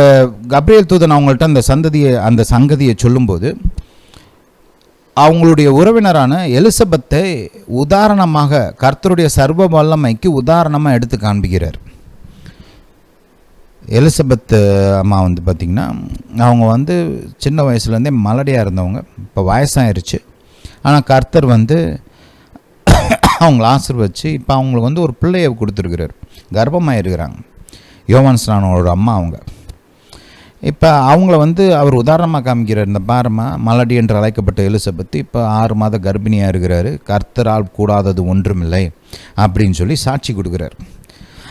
கப்ரியேல் தூதன் அவங்கள்ட்ட அந்த சங்கதியை சொல்லும்போது அவங்களுடைய உறவினரான எலிசபெத்தை உதாரணமாக கர்த்தருடைய சர்வ வல்லமைக்கு உதாரணமாக எடுத்து காண்பிக்கிறார். எலிசபெத் அம்மா வந்து பார்த்திங்கன்னா அவங்க வந்து சின்ன வயசுலேருந்தே மலடியாக இருந்தவங்க. இப்போ வயசாயிருச்சு. ஆனால் கர்த்தர் வந்து அவங்கள ஆசீர்வதிச்சு இப்போ அவங்களுக்கு வந்து ஒரு பிள்ளையை கொடுத்துருக்கிறார். கர்ப்பமாக இருக்கிறாங்க. யோவான் ஸ்நானனோட அம்மா அவங்க. இப்போ அவங்கள வந்து அவர் உதாரணமாக காமிக்கிறார். இந்த பாரமா மலடி என்று அழைக்கப்பட்ட எலிசபெத் இப்போ 6 மாத கர்ப்பிணியாக இருக்கிறாரு. கர்த்தரால் கூடாதது ஒன்றுமில்லை அப்படின்னு சொல்லி சாட்சி கொடுக்குறார்.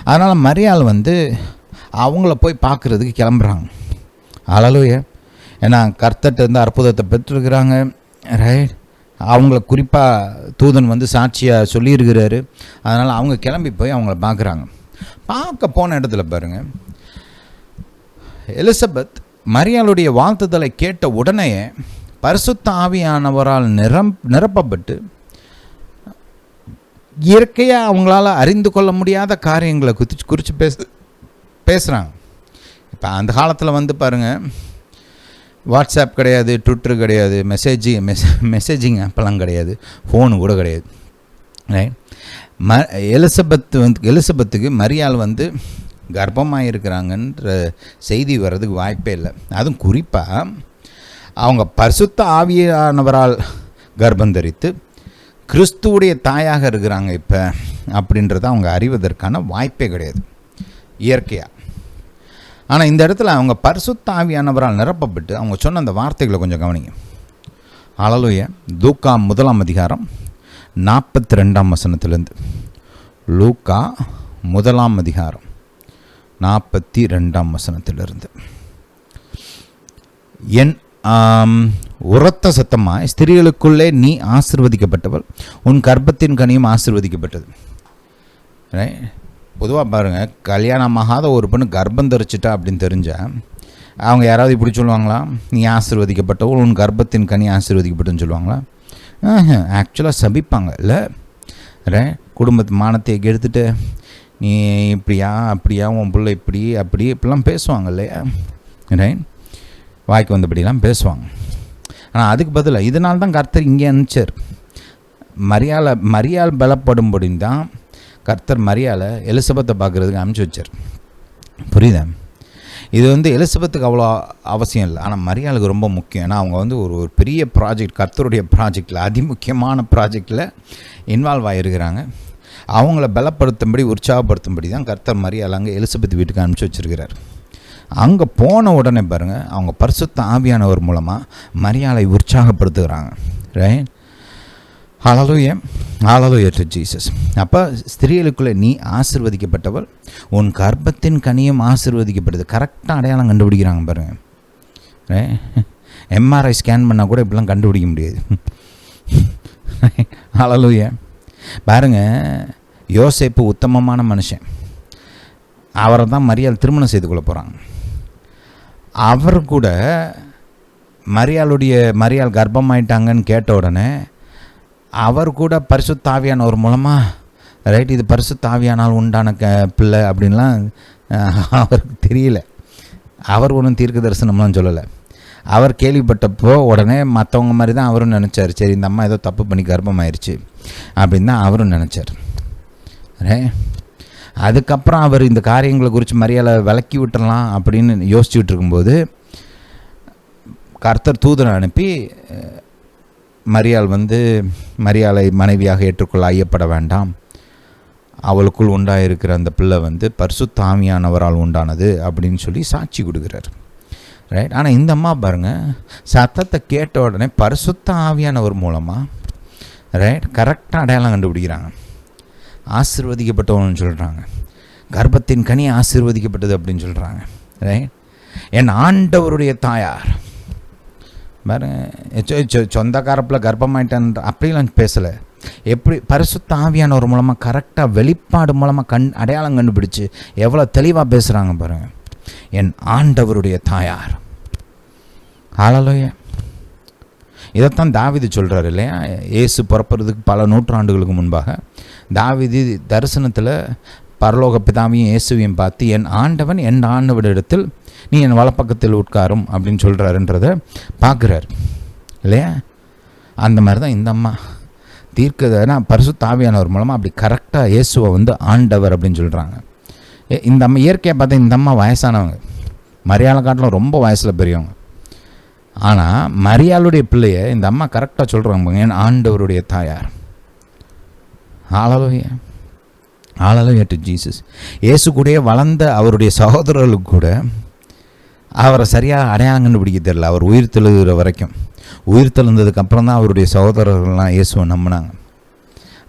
அதனால் மரியாள் வந்து அவங்கள போய் பார்க்குறதுக்கு கிளம்புறாங்க. ஹல்லேலூயா. ஏன்னா கர்த்தர்ட்ட இருந்து அற்புதத்தை பெற்றிருக்கிறாங்க. ரைட்? அவங்கள குறிப்பாக தூதன் வந்து சாட்சியாக சொல்லியிருக்கிறாரு. அதனால் அவங்க கிளம்பி போய் அவங்கள பார்க்குறாங்க. பார்க்க போன இடத்துல பாருங்கள், எலிசபெத் மரியாளுடைய வாழ்த்துதலை கேட்ட உடனே பரிசுத்த ஆவியானவரால் நிரப்பப்பட்டு இயற்கையாக அவங்களால அறிந்து கொள்ள முடியாத காரியங்களை குறித்து பேசுகிறாங்க. இப்போ அந்த காலத்தில் வந்து பாருங்கள், வாட்ஸ்அப் கிடையாது, ட்விட்டர் கிடையாது, மெசேஜிங் ஆப்பெல்லாம் கிடையாது, ஃபோனு கூட கிடையாது. ரைட்? எலிசபெத்துக்கு மரியாள் வந்து கர்ப்பமாக இருக்கிறாங்கன்ற செய்தி வர்றதுக்கு வாய்ப்பே இல்லை. அதுவும் குறிப்பாக அவங்க பரிசுத்த ஆவியானவரால் கர்ப்பம் தரித்து கிறிஸ்துவுடைய தாயாக இருக்கிறாங்க இப்போ அப்படின்றத அவங்க அறிவதற்கான வாய்ப்பே கிடையாது. இயற்கையாக. ஆனால் இந்த இடத்துல அவங்க பரிசுத்த ஆவியானவரால் நிரப்பப்பட்டு அவங்க சொன்ன அந்த வார்த்தைகளை கொஞ்சம் கவனிங்க. ஹல்லேலூயா. லூக்கா 1 42 வசனத்திலிருந்து. லூக்கா 1 42 வசனத்திலிருந்து. என் உரத்த சத்தமாய், ஸ்திரீகளுக்குள்ளே நீ ஆசீர்வதிக்கப்பட்டவள், உன் கர்ப்பத்தின் கனியும் ஆசீர்வதிக்கப்பட்டது. பொதுவாக பாருங்கள், கல்யாணமாகாத ஒரு பொண்ணு கர்ப்பம் தரிச்சிட்டா அப்படின்னு தெரிஞ்சால் அவங்க யாராவது இப்படி சொல்லுவாங்களா? நீ ஆசீர்வதிக்கப்பட்டவள், உன் கர்ப்பத்தின் கனி ஆசீர்வதிக்கப்பட்டுன்னு சொல்லுவாங்களா? ஆக்சுவலாக சபிப்பாங்க இல்லை? குடும்பத்து மானத்தை எடுத்துட்டு நீ இப்படியா அப்படியா, உன் பிள்ளை இப்படிலாம் பேசுவாங்க இல்லையா? வாய்க்கு வந்தபடிலாம் பேசுவாங்க. ஆனால் அதுக்கு பதிலாக இதனால தான் கர்த்தர் இங்கே அனுப்பிச்சார். மரியாள் பலப்படும்படி தான் கர்த்தர் மரியாளை எலிசபெத்தை பார்க்குறதுக்கு அனுப்பிச்சி வச்சார். புரியுதா? இது எலிசபெத்துக்கு அவ்வளோ அவசியம் இல்லை, ஆனால் மரியாளுக்கு ரொம்ப முக்கியம். ஏன்னா அவங்க ஒரு பெரிய ப்ராஜெக்ட், கர்த்தருடைய ப்ராஜெக்டில், அதிமுக்கியமான ப்ராஜெக்டில் இன்வால்வ் ஆகிருக்கிறாங்க. அவங்கள பலப்படுத்தும்படி, உற்சாகப்படுத்தும்படி தான் கர்த்தர் மரியாள் அங்கே எலிசபெத் வீட்டுக்கு அனுப்பிச்சி வச்சுருக்கிறார். அங்கே போன உடனே பாருங்கள், அவங்க பரிசுத்த ஆவியானவர் மூலமாக மரியாளை உற்சாகப்படுத்துகிறாங்க. Right? Hallelujah. Hallelujah to Jesus. அப்போ ஸ்திரீகளுக்குள்ளே நீ ஆசீர்வதிக்கப்பட்டவள், உன் கர்ப்பத்தின் கனியும் ஆசீர்வதிக்கப்படுது. கரெக்டாக அடையாளம் கண்டுபிடிக்கிறாங்க பாருங்கள். எம்ஆர்ஐ ஸ்கேன் பண்ணால் கூட இப்படிலாம் கண்டுபிடிக்க முடியாது. ஹல்லேலூயா. பாருங்கள், யோசேப்பு உத்தமமான மனுஷன். அவரை தான் மரியாள் திருமணம் செய்து கொள்ள போகிறாங்க. அவர் கூட மரியாள் கர்ப்பமாயிட்டாங்கன்னு கேட்ட உடனே அவர் கூட பரிசுத்த ஆவியானவர் மூலமாக இது பரிசுத்த ஆவியானால் உண்டான பிள்ளை அப்படின்லாம் அவருக்கு தெரியல. அவர் ஒன்றும் தீர்க்க தரிசனம்லாம் சொல்லலை. அவர் கேள்விப்பட்டப்போ உடனே மற்றவங்க மாதிரி தான் அவரும் நினச்சார். சரி, இந்த அம்மா ஏதோ தப்பு பண்ணி கர்ப்பமாயிருச்சு அப்படின்னு தான் அவரும் நினச்சார். அதுக்கப்புறம் அவர் இந்த காரியங்களை குறித்து மரியாதை விலக்கி விட்டுடலாம் அப்படின்னு யோசிச்சுட்டு இருக்கும்போது கர்த்தர் தூதனை அனுப்பி மரியாளை மனைவியாக ஏற்றுக்கொள்ள ஐயப்பட வேண்டாம், அவளுக்குள் உண்டாயிருக்கிற அந்த பிள்ளை பரிசுத்த ஆவியானவரால் உண்டானது அப்படின்னு சொல்லி சாட்சி கொடுக்குறார். ரைட்? ஆனால் இந்த அம்மா பாருங்கள், சத்தத்தை கேட்ட உடனே பரிசுத்த ஆவியானவர் மூலமாக கரெக்டாக அடையாளம் கண்டுபிடிக்கிறாங்க. ஆசீர்வதிக்கப்பட்டவன்னு சொல்கிறாங்க, கர்ப்பத்தின் கனி ஆசீர்வதிக்கப்பட்டது அப்படின்னு சொல்கிறாங்க. ரைட்? என் ஆண்டவருடைய தாயார் பாருங்க, சொந்தக்காரப்பில் கர்ப்பமாயிட்டான் அப்படிலாம் பேசலை. எப்படி பரிசுத்த ஆவியானவர் மூலமாக கரெக்டாக வெளிப்பாடு மூலமாக அடையாளம் கண்டுபிடிச்சு எவ்வளோ தெளிவாக பேசுகிறாங்க பாருங்கள். என் ஆண்டவருடைய தாயார். ஹல்லேலூயா. இதைத்தான் தாவீது சொல்கிறார் இல்லையா? இயேசு பிறப்பறதுக்கு பல நூற்றாண்டுகளுக்கு முன்பாக தாவீது தரிசனத்தில் பரலோக பிதாவையும் இயேசுவையும் பார்த்து, என் ஆண்டவன் என் ஆண்டவரிடத்தில் நீ என் வலப்பக்கத்தில் உட்காரும் அப்படின்னு சொல்கிறாருன்றதை பார்க்குறார் இல்லையா? அந்த மாதிரி தான் இந்த அம்மா தீர்க்கதனா பரிசுத்த ஆவியானவர் மூலமாக அப்படி கரெக்டாக இயேசுவை ஆண்டவர் அப்படின்னு சொல்கிறாங்க. இந்த அம்மா இயற்கையாக பார்த்தா இந்த அம்மா வயசானவங்க, மரியாதை காட்டிலும் ரொம்ப வயசில் பெரியவங்க. ஆனால் மரியாளுடைய பிள்ளைய இந்த அம்மா கரெக்டாக சொல்கிறாங்க, என் ஆண்டவருடைய தாயார். ஹல்லேலூயா. Hallelujah to Jesus. இயேசு கூடயே வளர்ந்த அவருடைய சகோதரர்களுக்கு கூட அவரை சரியாக அடையாளம் கண்டுபிடிக்க தெரியல. அவர் உயிர் தெழுகிற வரைக்கும், உயிர் தெழுந்ததுக்கு அப்புறம் தான் அவருடைய சகோதரர்கள்லாம் இயேசுவை நம்பினாங்க.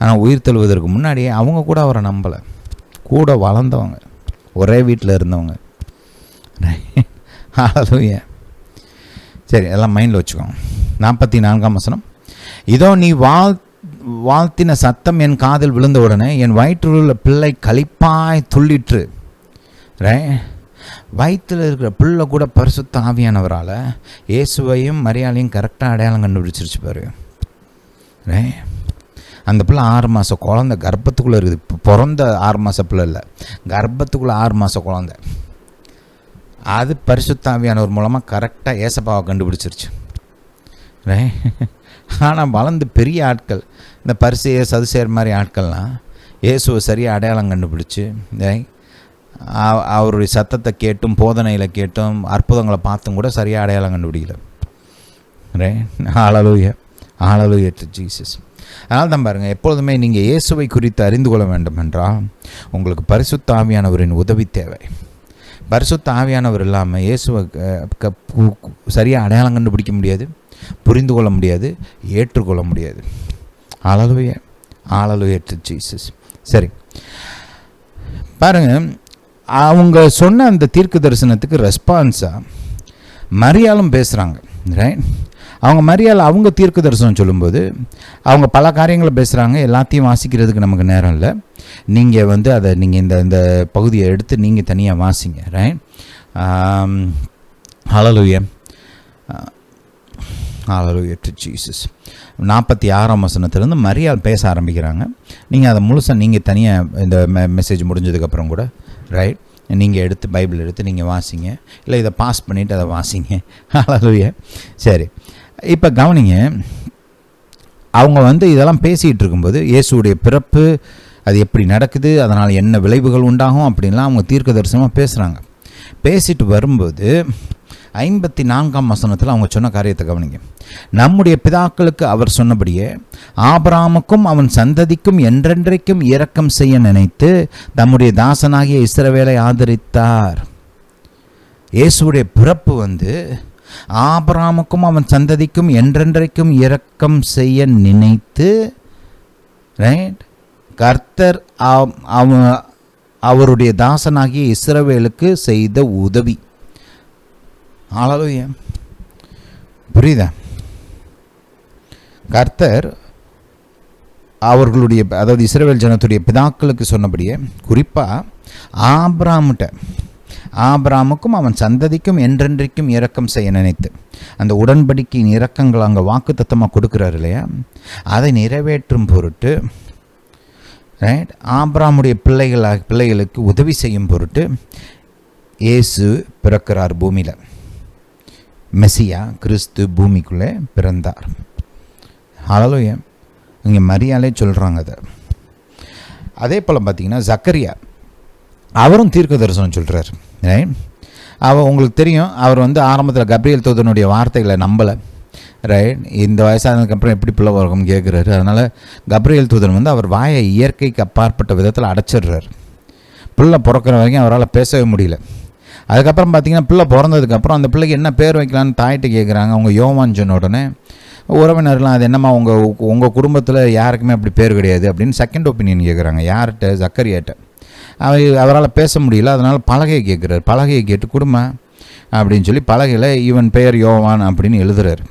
ஆனால் உயிர் தெழுவதற்கு முன்னாடியே அவங்க கூட அவரை நம்பலை. கூட வளர்ந்தவங்க, ஒரே வீட்டில் இருந்தவங்க. ஹல்லேலூயா. சரி, எல்லாம் மைண்டில் வச்சுக்கோங்க. 44ஆம் வசனம். இதோ நீ வாழ்த்தின சத்தம் என் காதில் விழுந்த உடனே என் வயிற்றில் உள்ள பிள்ளை களிப்பாய் துள்ளிற்று. வயிற்றில் இருக்கிற பிள்ளை கூட பரிசுத்த ஆவியானவரால் இயேசுவையும் மரியாதையும் கரெக்டாக அடையாளம் கண்டுபிடிச்சிருச்சு பாரு. அந்த பிள்ளை 6 மாத குழந்தை கர்ப்பத்துக்குள்ளே இருக்குது. இப்போ பிறந்த 6 மாத பிள்ளை இல்லை, கர்ப்பத்துக்குள்ளே 6 மாத குழந்தை. அது பரிசுத்த ஆவியானவர் மூலமாக கரெக்டாக ஏசப்பாவை கண்டுபிடிச்சிருச்சு. ஆனால் வளர்ந்து பெரிய ஆட்கள், இந்த பரிசேயர் சதுசேயர் மாதிரி ஆட்கள்லாம் இயேசுவை சரியாக அடையாளம் கண்டுபிடிச்சி அவருடைய சத்தத்தை கேட்டும் போதனையில் கேட்டும் அற்புதங்களை பார்த்தும் கூட சரியாக அடையாளம் கண்டுபிடிக்கல. ஹல்லேலூயா. Hallelujah to Jesus. அதனால் தான் பாருங்கள், எப்பொழுதுமே நீங்கள் இயேசுவை குறித்து அறிந்து கொள்ள வேண்டும் என்றால் உங்களுக்கு பரிசுத்த ஆவியானவரின் உதவி தேவை. பரிசுத்த ஆவியானவர் இல்லாமல் இயேசுவை சரியாக அடையாளம் கண்டுபிடிக்க முடியாது, புரிந்து கொள்ள முடியாது, ஏற்றுக்கொள்ள முடியாது. ஹல்லேலூயா, ஹல்லேலூயா டு ஜீசஸ். சரி பாருங்கள், அவங்க சொன்ன அந்த தீர்க்க தரிசனத்துக்கு ரெஸ்பான்ஸாக மரியாளும் பேசுகிறாங்க. ரைட், அவங்க மரியாள் அவங்க தீர்க்க தரிசனம் சொல்லும்போது அவங்க பல காரியங்களை பேசுகிறாங்க. எல்லாத்தையும் வாசிக்கிறதுக்கு நமக்கு நேரம் இல்லை. நீங்கள் அதை நீங்கள் இந்த பகுதியை எடுத்து நீங்கள் தனியாக வாசிங்க. Right, hallelujah, hallelujah to Jesus. 46ஆம் வசனத்திலேருந்து மரியாள் பேச ஆரம்பிக்கிறாங்க. நீங்கள் அதை முழுசாக நீங்கள் தனியாக இந்த மெசேஜ் முடிஞ்சதுக்கப்புறம் கூட ரைட் நீங்கள் எடுத்து பைபிள் எடுத்து நீங்கள் வாசிங்க, இல்லை இதை பாஸ் பண்ணிவிட்டு அதை வாசிங்க. ஹல்லேலூயா. சரி, இப்போ கவனிங்க, அவங்க இதெல்லாம் பேசிகிட்டு இருக்கும்போது இயேசுடைய பிறப்பு அது எப்படி நடக்குது, அதனால் என்ன விளைவுகள் உண்டாகும் அப்படின்லாம் அவங்க தீர்க்க தரிசனமாக பேசுகிறாங்க. பேசிட்டு வரும்போது 54ஆம் வசனத்தில் அவங்க சொன்ன காரியத்தை கவனிங்க. நம்முடைய பிதாக்களுக்கு அவர் சொன்னபடியே ஆபிரகாமுக்கும் அவன் சந்ததிக்கும் என்றென்றைக்கும் இரக்கம் செய்ய நினைத்து தம்முடைய தாசனாகிய இஸ்ரவேலை ஆதரித்தார். இயேசுடைய பிறப்பு ஆபிரகாமுக்கும் அவன் சந்ததிக்கும் என்றென்றைக்கும் இரக்கம் செய்ய நினைத்து, ரைட், கர்த்தர் அவருடைய தாசனாகிய இஸ்ரவேலுக்கு செய்த உதவி. ஹல்லேலூயா, புரியுதா? கர்த்தர் அவர்களுடைய, அதாவது இஸ்ரவேல் ஜனத்துடைய பிதாக்களுக்கு சொன்னபடியே குறிப்பாக ஆபிரகாமுக்கும் அவன் சந்ததிக்கும் என்றென்றைக்கும் இரக்கம் செய்ய நினைத்து, அந்த உடன்படிக்கையின் இரக்கங்கள் அங்கே வாக்குத்தத்தமாக கொடுக்குறாரு இல்லையா, அதை நிறைவேற்றும் பொருட்டு, ரைட், ஆபிரகாமுடைய பிள்ளைகளுக்கு உதவி செய்யும் பொருட்டு இயேசு பிறக்கிறார் பூமியில். மெசியா கிறிஸ்து பூமிக்குள்ளே பிறந்தார். ஹல்லேலூயா. இங்கே மரியாளே சொல்கிறாங்க அதை. அதே போல் பார்த்தீங்கன்னா சக்கரியா அவரும் தீர்க்க தரிசனம் சொல்கிறார். ரைட், உங்களுக்கு தெரியும், அவர் ஆரம்பத்தில் கப்ரியேல் தூதனுடைய வார்த்தைகளை நம்பலை. ரைட், இந்த வயசானதுக்கப்புறம் எப்படி பிள்ளை வளர்க்கும்னு கேட்குறாரு. அதனால் கப்ரியேல் தூதன் அவர் வாயை இயற்கைக்கு அப்பாற்பட்ட விதத்தில் அடைச்சிடுறார். பிள்ளை பிறக்கிற வரைக்கும் அவரால் பேசவே முடியல. அதுக்கப்புறம் பார்த்திங்கன்னா பிள்ளை பிறந்ததுக்கப்புறம் அந்த பிள்ளைக்கு என்ன பேர் வைக்கலான்னு தாயிட்ட கேட்குறாங்க. அவங்க யோவான் சொன்ன உடனே உறவினர்லாம் அது என்னம்மா உங்கள் குடும்பத்தில் யாருக்குமே அப்படி பேர் கிடையாது அப்படின்னு செகண்ட் ஒப்பீனியன் கேட்குறாங்க. யார்கிட்ட? சக்கரியாட்ட. அவரால் பேச முடியல, அதனால் பலகையை கேட்குறாரு. பலகையை கேட்டு கொடுமா அப்படின்னு சொல்லி பலகையில் இவன் பெயர் யோவான் அப்படின்னு எழுதுறாரு.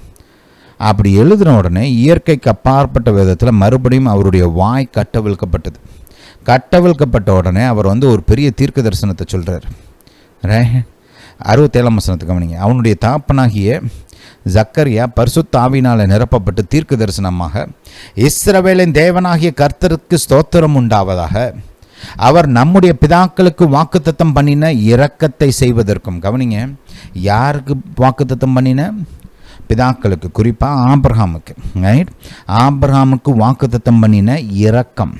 அப்படி எழுதின உடனே இயற்கைக்கு அப்பாற்பட்ட விதத்தில் மறுபடியும் அவருடைய வாய் கட்டவிழ்க்கப்பட்டது. கட்டவிழ்க்கப்பட்ட உடனே அவர் ஒரு பெரிய தீர்க்க தரிசனத்தை சொல்கிறார். 67ஆம் வசனத்துக்கு கவனிங்க. அவனுடைய தாப்பனாகிய சக்கரியா பரிசுத்த ஆவியினால் நிரப்பப்பட்டு தீர்க்க தரிசனமாக, இஸ்ரவேலின் தேவனாகிய கர்த்தருக்கு ஸ்தோத்திரம் உண்டாவதாக, அவர் நம்முடைய பிதாக்களுக்கு வாக்குத்தத்தம் பண்ணின இரக்கத்தை செய்வதற்கும். கவனிங்க, யாருக்கு வாக்குத்தத்தம் பண்ணின? பிதாக்களுக்கு, குறிப்பாக ஆபிரகாமுக்கு. ரைட், ஆபிரகாமுக்கு வாக்குத்தத்தம் பண்ணின இரக்கம்.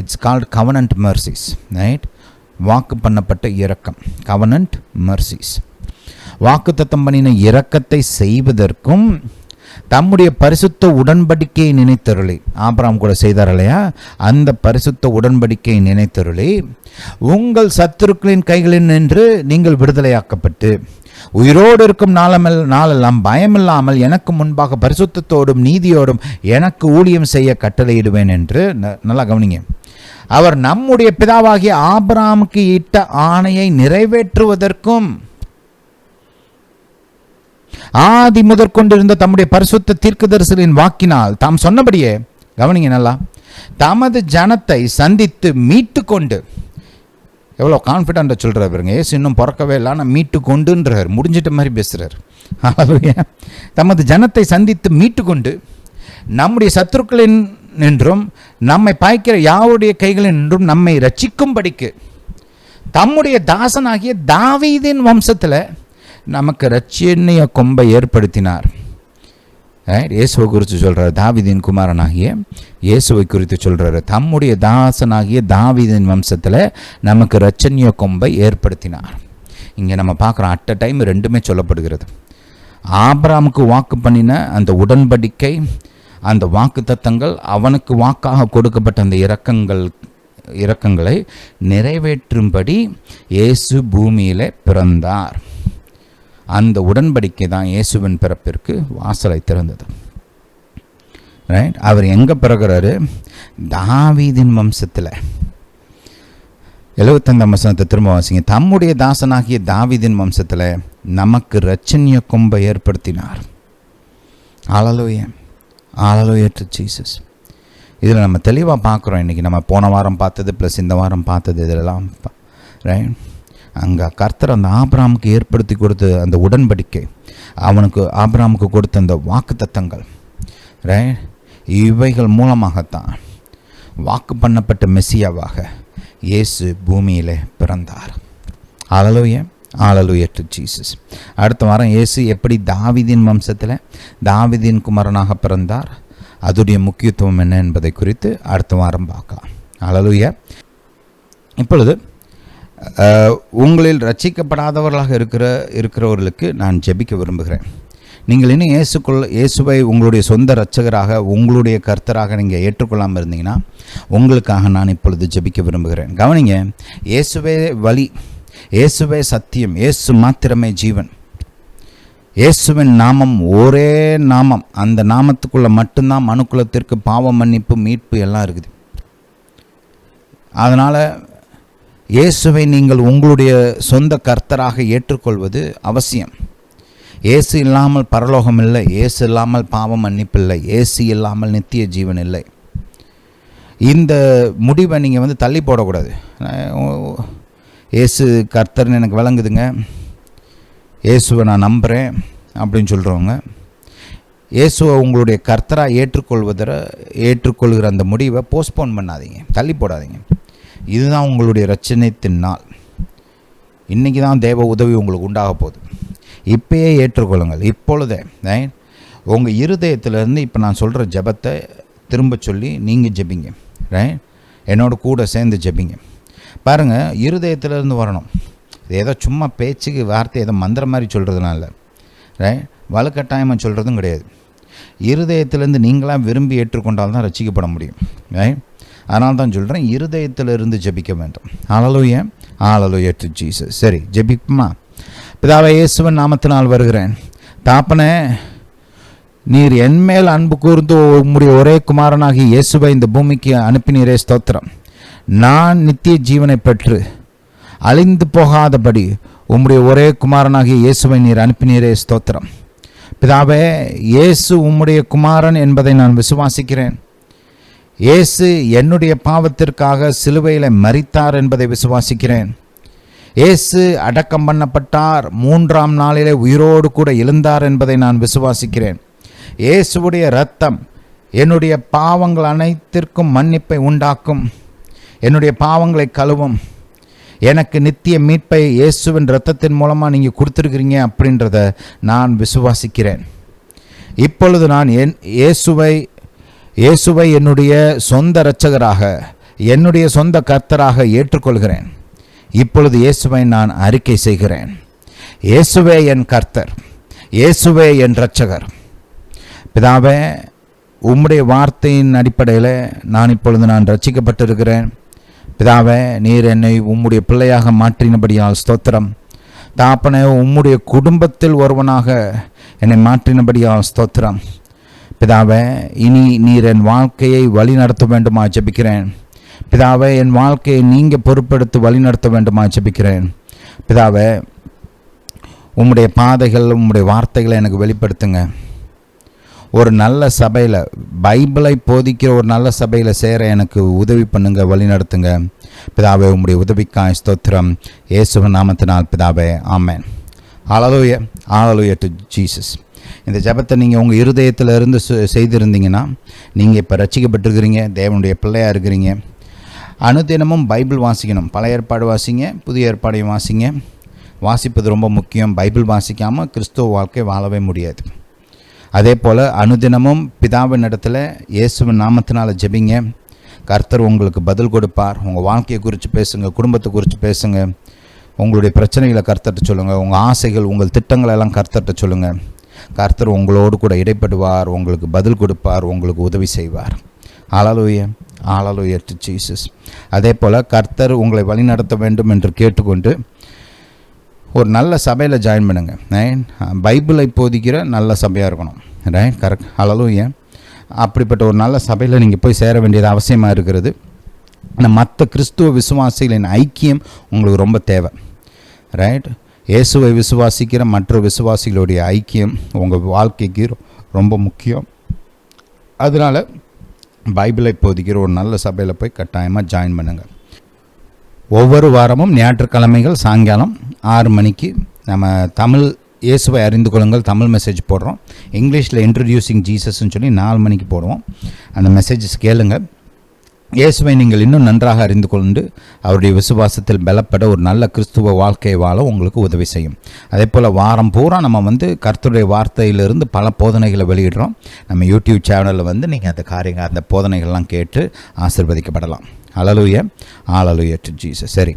It's called covenant mercies. Right, வாக்கு பண்ணப்பட்ட இரக்கம், கவனன்ட் மர்சிஸ். வாக்குத்தத்தம் பண்ணின இரக்கத்தை செய்வதற்கும் தம்முடைய பரிசுத்த உடன்படிக்கையை நினைத்தருளி, ஆபிரகாம் கூட செய்தார் இல்லையா, அந்த பரிசுத்த உடன்படிக்கையை நினைத்தருளி, உங்கள் சத்துருக்களின் கைகளில் நின்று நீங்கள் விடுதலையாக்கப்பட்டு உயிரோடு இருக்கும் நாளெல்லாம் பயமில்லாமல் எனக்கு முன்பாக பரிசுத்தத்தோடும் நீதியோடும் எனக்கு ஊழியம் செய்ய கட்டளையிடுவேன் என்று. நல்லா கவனிங்க, அவர் நம்முடைய பிதாவாகிய ஆபிரகாமுக்கு இட்ட ஆணையை நிறைவேற்றுவதற்கும் ஆதி முதற்கொண்டிருந்த தம்முடைய பரிசுத்த தீர்க்கதரிசிகளின் வாக்கினால் தாம் சொன்னபடியே, கவனிங்க நல்லா, தமது ஜனத்தை சந்தித்து மீட்டு கொண்டு, எவ்வளோ கான்ஃபிடென்ட்டாக சொல்கிறார் பாருங்க. ஏசு இன்னும் பிறக்கவே இல்லை, ஆனால் மீட்டு கொண்டுன்றார், முடிஞ்சிட்ட மாதிரி பேசுகிறார். தமது ஜனத்தை சந்தித்து மீட்டு கொண்டு நம்முடைய சத்துருக்களின் நின்றும் நம்மை பாய்க்கிற யாருடைய கைகளில் நின்றும் நம்மை ரட்சிக்கும்படிக்கு தம்முடைய தாசனாகிய தாவீதின் வம்சத்தில் நமக்கு ரட்சணிய கொம்பை ஏற்படுத்தினார். இயேசுவை குறித்து சொல்கிறார். தாவீதின் குமாரனாகிய இயேசுவை குறித்து சொல்கிறார். தம்முடைய தாசனாகிய தாவீதின் வம்சத்தில் நமக்கு ரட்சணிய கொம்பை ஏற்படுத்தினார். இங்கே நம்ம பார்க்குறோம், அட் அ டைம் ரெண்டுமே சொல்லப்படுகிறது. ஆபிரகாமுக்கு வாக்கு பண்ணின அந்த உடன்படிக்கை, அந்த வாக்குத்தத்தங்கள், அவனுக்கு வாக்காக கொடுக்கப்பட்ட அந்த இரக்கங்களை நிறைவேற்றும்படி இயேசு பூமியிலே பிறந்தார். அந்த உடன்படிக்கை தான் இயேசுவின் பிறப்பிற்கு வாசலை திறந்தது. ரைட்? அவர் எங்கே பிறகுறாரு? தாவீதின் வம்சத்தில். 75 வசனத்தை திரும்ப வாசிங்க. தம்முடைய தாசனாகிய தாவீதின் வம்சத்தில் நமக்கு இரட்சணிய கொம்பை ஏற்படுத்தினார். ஹல்லேலூயா, ஹல்லேலூயா டு ஜீசஸ். இதில் நம்ம தெளிவாக பார்க்குறோம். இன்றைக்கி நம்ம போன வாரம் பார்த்தது ப்ளஸ் இந்த வாரம் பார்த்தது இதெல்லாம் ரைட். அங்கே கர்த்தர் அந்த ஆபிரகாமுக்கு ஏற்படுத்தி கொடுத்த அந்த உடன்படிக்கை, அவனுக்கு ஆபிரகாமுக்கு கொடுத்த அந்த வாக்குத்தத்தங்கள், ரைட், இவைகள் மூலமாகத்தான் வாக்கு பண்ணப்பட்ட மெசியாவாக இயேசு பூமியிலே பிறந்தார். ஹல்லேலூயா, ஹல்லேலூயா டு ஜீசஸ். அடுத்த வாரம் இயேசு எப்படி தாவீதின் வம்சத்தில் தாவீதின் குமாரனாக பிறந்தார், அதோடைய முக்கியத்துவம் என்ன என்பதை குறித்து அடுத்த வாரம் பார்க்கலாம். ஹல்லேலூயா. இப்பொழுது உங்களில் ரட்சிக்கப்படாதவர்களாக இருக்கிறவர்களுக்கு நான் ஜெபிக்க விரும்புகிறேன். நீங்கள் இன்னும் இயேசுவை உங்களுடைய சொந்த இரட்சகராக, உங்களுடைய கர்த்தராக நீங்கள் ஏற்றுக்கொள்ளாமல் இருந்தீங்கன்னா உங்களுக்காக நான் இப்பொழுது ஜெபிக்க விரும்புகிறேன். கவனிங்க, இயேசுவே வழி, இயேசுவே சத்தியம், இயேசு மாத்திரமே ஜீவன். இயேசுவின் நாமம் ஒரே நாமம். அந்த நாமத்துக்குள்ளே மட்டும்தான் மனுக்குலத்திற்கு பாவ மன்னிப்பு, மீட்பு எல்லாம் இருக்குது. அதனால் இயேசுவை நீங்கள் உங்களுடைய சொந்த கர்த்தராக ஏற்றுக்கொள்வது அவசியம். இயேசு இல்லாமல் பரலோகம் இல்லை, இயேசு இல்லாமல் பாவம் மன்னிப்பு இல்லை, இயேசு இல்லாமல் நித்திய ஜீவன் இல்லை. இந்த முடிவை நீங்கள் தள்ளி போடக்கூடாது. இயேசு கர்த்தர்னு எனக்கு விளங்குதுங்க, இயேசுவை நான் நம்புகிறேன் அப்படின்னு சொல்கிறவங்க, இயேசுவை உங்களுடைய கர்த்தராக ஏற்றுக்கொள்கிற அந்த முடிவை போஸ்ட்போன் பண்ணாதீங்க, தள்ளி போடாதீங்க. இதுதான் உங்களுடைய ரட்சணியத்தின் நாள். இன்றைக்கி தான் தேவ உதவி உங்களுக்கு உண்டாக போகுது. இப்போயே ஏற்றுக்கொள்ளுங்கள், இப்பொழுதே. உங்கள் இருதயத்திலேருந்து இப்போ நான் சொல்கிற ஜெபத்தை திரும்ப சொல்லி நீங்கள் ஜெபிங்க. ரைட்? என்னோட கூட சேர்ந்து ஜெபிங்க. பாருங்கள், இருதயத்திலேருந்து வரணும். இது ஏதோ சும்மா பேச்சுக்கு வார்த்தை ஏதோ மந்திரம் மாதிரி சொல்கிறதுனால இல்லை. ரைட்? வலுக்கட்டாயமாக சொல்கிறதும் கிடையாது. இருதயத்திலேருந்து நீங்களாக விரும்பி ஏற்றுக்கொண்டால் தான் ரட்சிக்கப்பட முடியும். ரைட்? அதனால தான் சொல்கிறேன், இருதயத்திலிருந்து ஜெபிக்க வேண்டும். ஹல்லேலூயா, ஹல்லேலூயா டு ஜீசஸ். சரி, ஜெபிக்குமா? பிதாவே, இயேசுவின் நாமத்தினால் வருகிறேன். தாப்பனே, நீர் என்மேல் அன்பு கூர்ந்து உம்முடைய ஒரே குமாரனாகி இயேசுவை இந்த பூமிக்கு அனுப்பினீரே, ஸ்தோத்திரம். நான் நித்திய ஜீவனை பெற்று அழிந்து போகாதபடி உம்முடைய ஒரே குமாரனாகிய இயேசுவை நீர் அனுப்பினீரே, ஸ்தோத்திரம். பிதாவே, இயேசு உம்முடைய குமாரன் என்பதை நான் விசுவாசிக்கிறேன். இயேசு என்னுடைய பாவத்திற்காக சிலுவையில் மரித்தார் என்பதை விசுவாசிக்கிறேன். இயேசு அடக்கம் பண்ணப்பட்டார், 3ஆம் நாளிலே உயிரோடு கூட எழுந்தார் என்பதை நான் விசுவாசிக்கிறேன். இயேசுவுடைய இரத்தம் என்னுடைய பாவங்கள் அனைத்திற்கும் மன்னிப்பை உண்டாக்கும், என்னுடைய பாவங்களை கழுவும். எனக்கு நித்திய மீட்பை இயேசுவின் இரத்தத்தின் மூலமாக நீங்கள் கொடுத்துருக்கிறீங்க அப்படின்றத நான் விசுவாசிக்கிறேன். இப்பொழுது நான் இயேசுவை என்னுடைய சொந்த இரட்சகராக, என்னுடைய சொந்த கர்த்தராக ஏற்றுக்கொள்கிறேன். இப்பொழுது இயேசுவை நான் அறிக்கை செய்கிறேன். இயேசுவே என் கர்த்தர், இயேசுவே என் இரட்சகர். பிதாவே, உம்முடைய வார்த்தையின் அடிப்படையில் நான் இப்பொழுது ரட்சிக்கப்பட்டிருக்கிறேன். பிதாவே, நீர் என்னை உம்முடைய பிள்ளையாக மாற்றினபடியால் ஸ்தோத்திரம். தாப்பனே, உம்முடைய குடும்பத்தில் ஒருவனாக என்னை மாற்றினபடியால் ஸ்தோத்திரம். பிதாவே, இனி நீர் என் வாழ்க்கையை வழி நடத்த வேண்டுமா ஜெபிக்கிறேன். பிதாவே, என் வாழ்க்கையை நீங்கள் பொறுப்பெடுத்து வழி நடத்த வேண்டுமா ஜெபிக்கிறேன். பிதாவே, உம்முடைய பாதைகள், உம்முடைய வார்த்தைகளை எனக்கு வெளிப்படுத்துங்க. ஒரு நல்ல சபையில், பைபிளை போதிக்கிற ஒரு நல்ல சபையில் சேர எனக்கு உதவி பண்ணுங்க, வழி நடத்துங்க. பிதாவே, உம்முடைய உதவிக்காய் ஸ்தோத்திரம். இயேசுவின் நாமத்தினால் பிதாவே, ஆமென். ஹல்லேலூயா, ஹல்லேலூயா டு ஜீசஸ். இந்த ஜெபத்தை நீங்கள் உங்கள் இருதயத்தில் இருந்து செய்திருந்தீங்கன்னா நீங்கள் இப்போ ரட்சிக்கப்பட்டிருக்கிறீங்க, தேவனுடைய பிள்ளையாக இருக்கிறீங்க. அனுதினமும் பைபிள் வாசிக்கணும். பழைய ஏற்பாடு வாசிங்க, புதிய ஏற்பாடையும் வாசிங்க. வாசிப்பது ரொம்ப முக்கியம். பைபிள் வாசிக்காமல் கிறிஸ்துவ வாழ்க்கை வாழவே முடியாது. அதே போல் அனுதினமும் பிதாவின் இடத்துல இயேசுவின் நாமத்தினால் ஜெபிங்க. கர்த்தர் உங்களுக்கு பதில் கொடுப்பார். உங்கள் வாழ்க்கையை குறித்து பேசுங்க, குடும்பத்தை குறித்து பேசுங்க, உங்களுடைய பிரச்சனைகளை கர்த்தர்கிட்ட சொல்லுங்கள், உங்கள் ஆசைகள், உங்கள் திட்டங்களெல்லாம் கர்த்தர்கிட்ட சொல்லுங்கள். கர்த்தர் உங்களோடு கூட இடைப்படுவார், உங்களுக்கு பதில் கொடுப்பார், உங்களுக்கு உதவி செய்வார். ஹல்லேலூயா, ஹல்லேலூயா டு ஜீசஸ். அதே போல் கர்த்தர் உங்களை வழிநடத்த வேண்டும் என்று கேட்டுக்கொண்டு ஒரு நல்ல சபையில் ஜாயின் பண்ணுங்கள். பைபிளை போதிக்கிற நல்ல சபையாக இருக்கணும். Right, correct. ஹல்லேலூயா. அப்படிப்பட்ட ஒரு நல்ல சபையில் நீங்கள் போய் சேர வேண்டியது அவசியமாக இருக்கிறது. மற்ற கிறிஸ்துவ விசுவாசிகளின் ஐக்கியம் உங்களுக்கு ரொம்ப தேவை. ரைட், இயேசுவை விசுவாசிக்கிற மற்ற விசுவாசிகளுடைய ஐக்கியம் உங்கள் வாழ்க்கைக்கு ரொம்ப முக்கியம். அதனால் பைபிளை போதிக்கிற ஒரு நல்ல சபையில் போய் கட்டாயமாக ஜாயின் பண்ணுங்கள். ஒவ்வொரு வாரமும் ஞாயிற்றுக்கிழமைகள் சாயங்காலம் 6 மணிக்கு நம்ம தமிழ் இயேசுவை அறிந்து கொள்ளுங்கள் தமிழ் மெசேஜ் போடுறோம். இங்கிலீஷில் இன்ட்ரடியூசிங் ஜீசஸ்ன்னு சொல்லி 4 மணிக்கு போடுவோம். அந்த மெசேஜஸ் கேளுங்க. இயேசுவை நீங்கள் இன்னும் நன்றாக அறிந்து கொண்டு அவருடைய விசுவாசத்தில் பலப்பட ஒரு நல்ல கிறிஸ்துவ வாழ்க்கையை வாழ உங்களுக்கு உதவி செய்யும். அதே போல் வாரம் பூரா நம்ம கர்த்தருடைய வார்த்தையிலிருந்து பல போதனைகளை வெளியிடுறோம். நம்ம யூடியூப் சேனலில் நீங்கள் அந்த போதனைகள்லாம் கேட்டு ஆசீர்வதிக்கப்படலாம். ஹல்லேலூயா, ஹல்லேலூயா டு ஜீசஸ். சரி,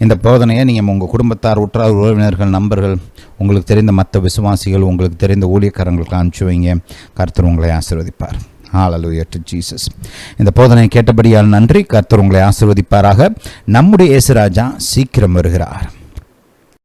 இந்த போதனையை நீங்கள் உங்கள் குடும்பத்தார், உற்றார், உறவினர்கள், நண்பர்கள், உங்களுக்கு தெரிந்த மற்ற விசுவாசிகள், உங்களுக்கு தெரிந்த ஊழியக்காரங்களுக்கு அனுப்பிச்சு வைங்க. கர்த்தர் உங்களை ஆசீர்வதிப்பார். ஹல்லேலூயா டு ஜீசஸ். இந்த போதனையை கேட்டபடியால் நன்றி. கர்த்தர் உங்களை ஆசீர்வதிப்பாராக. நம்முடைய இயேசு ராஜா சீக்கிரம் வருகிறார்.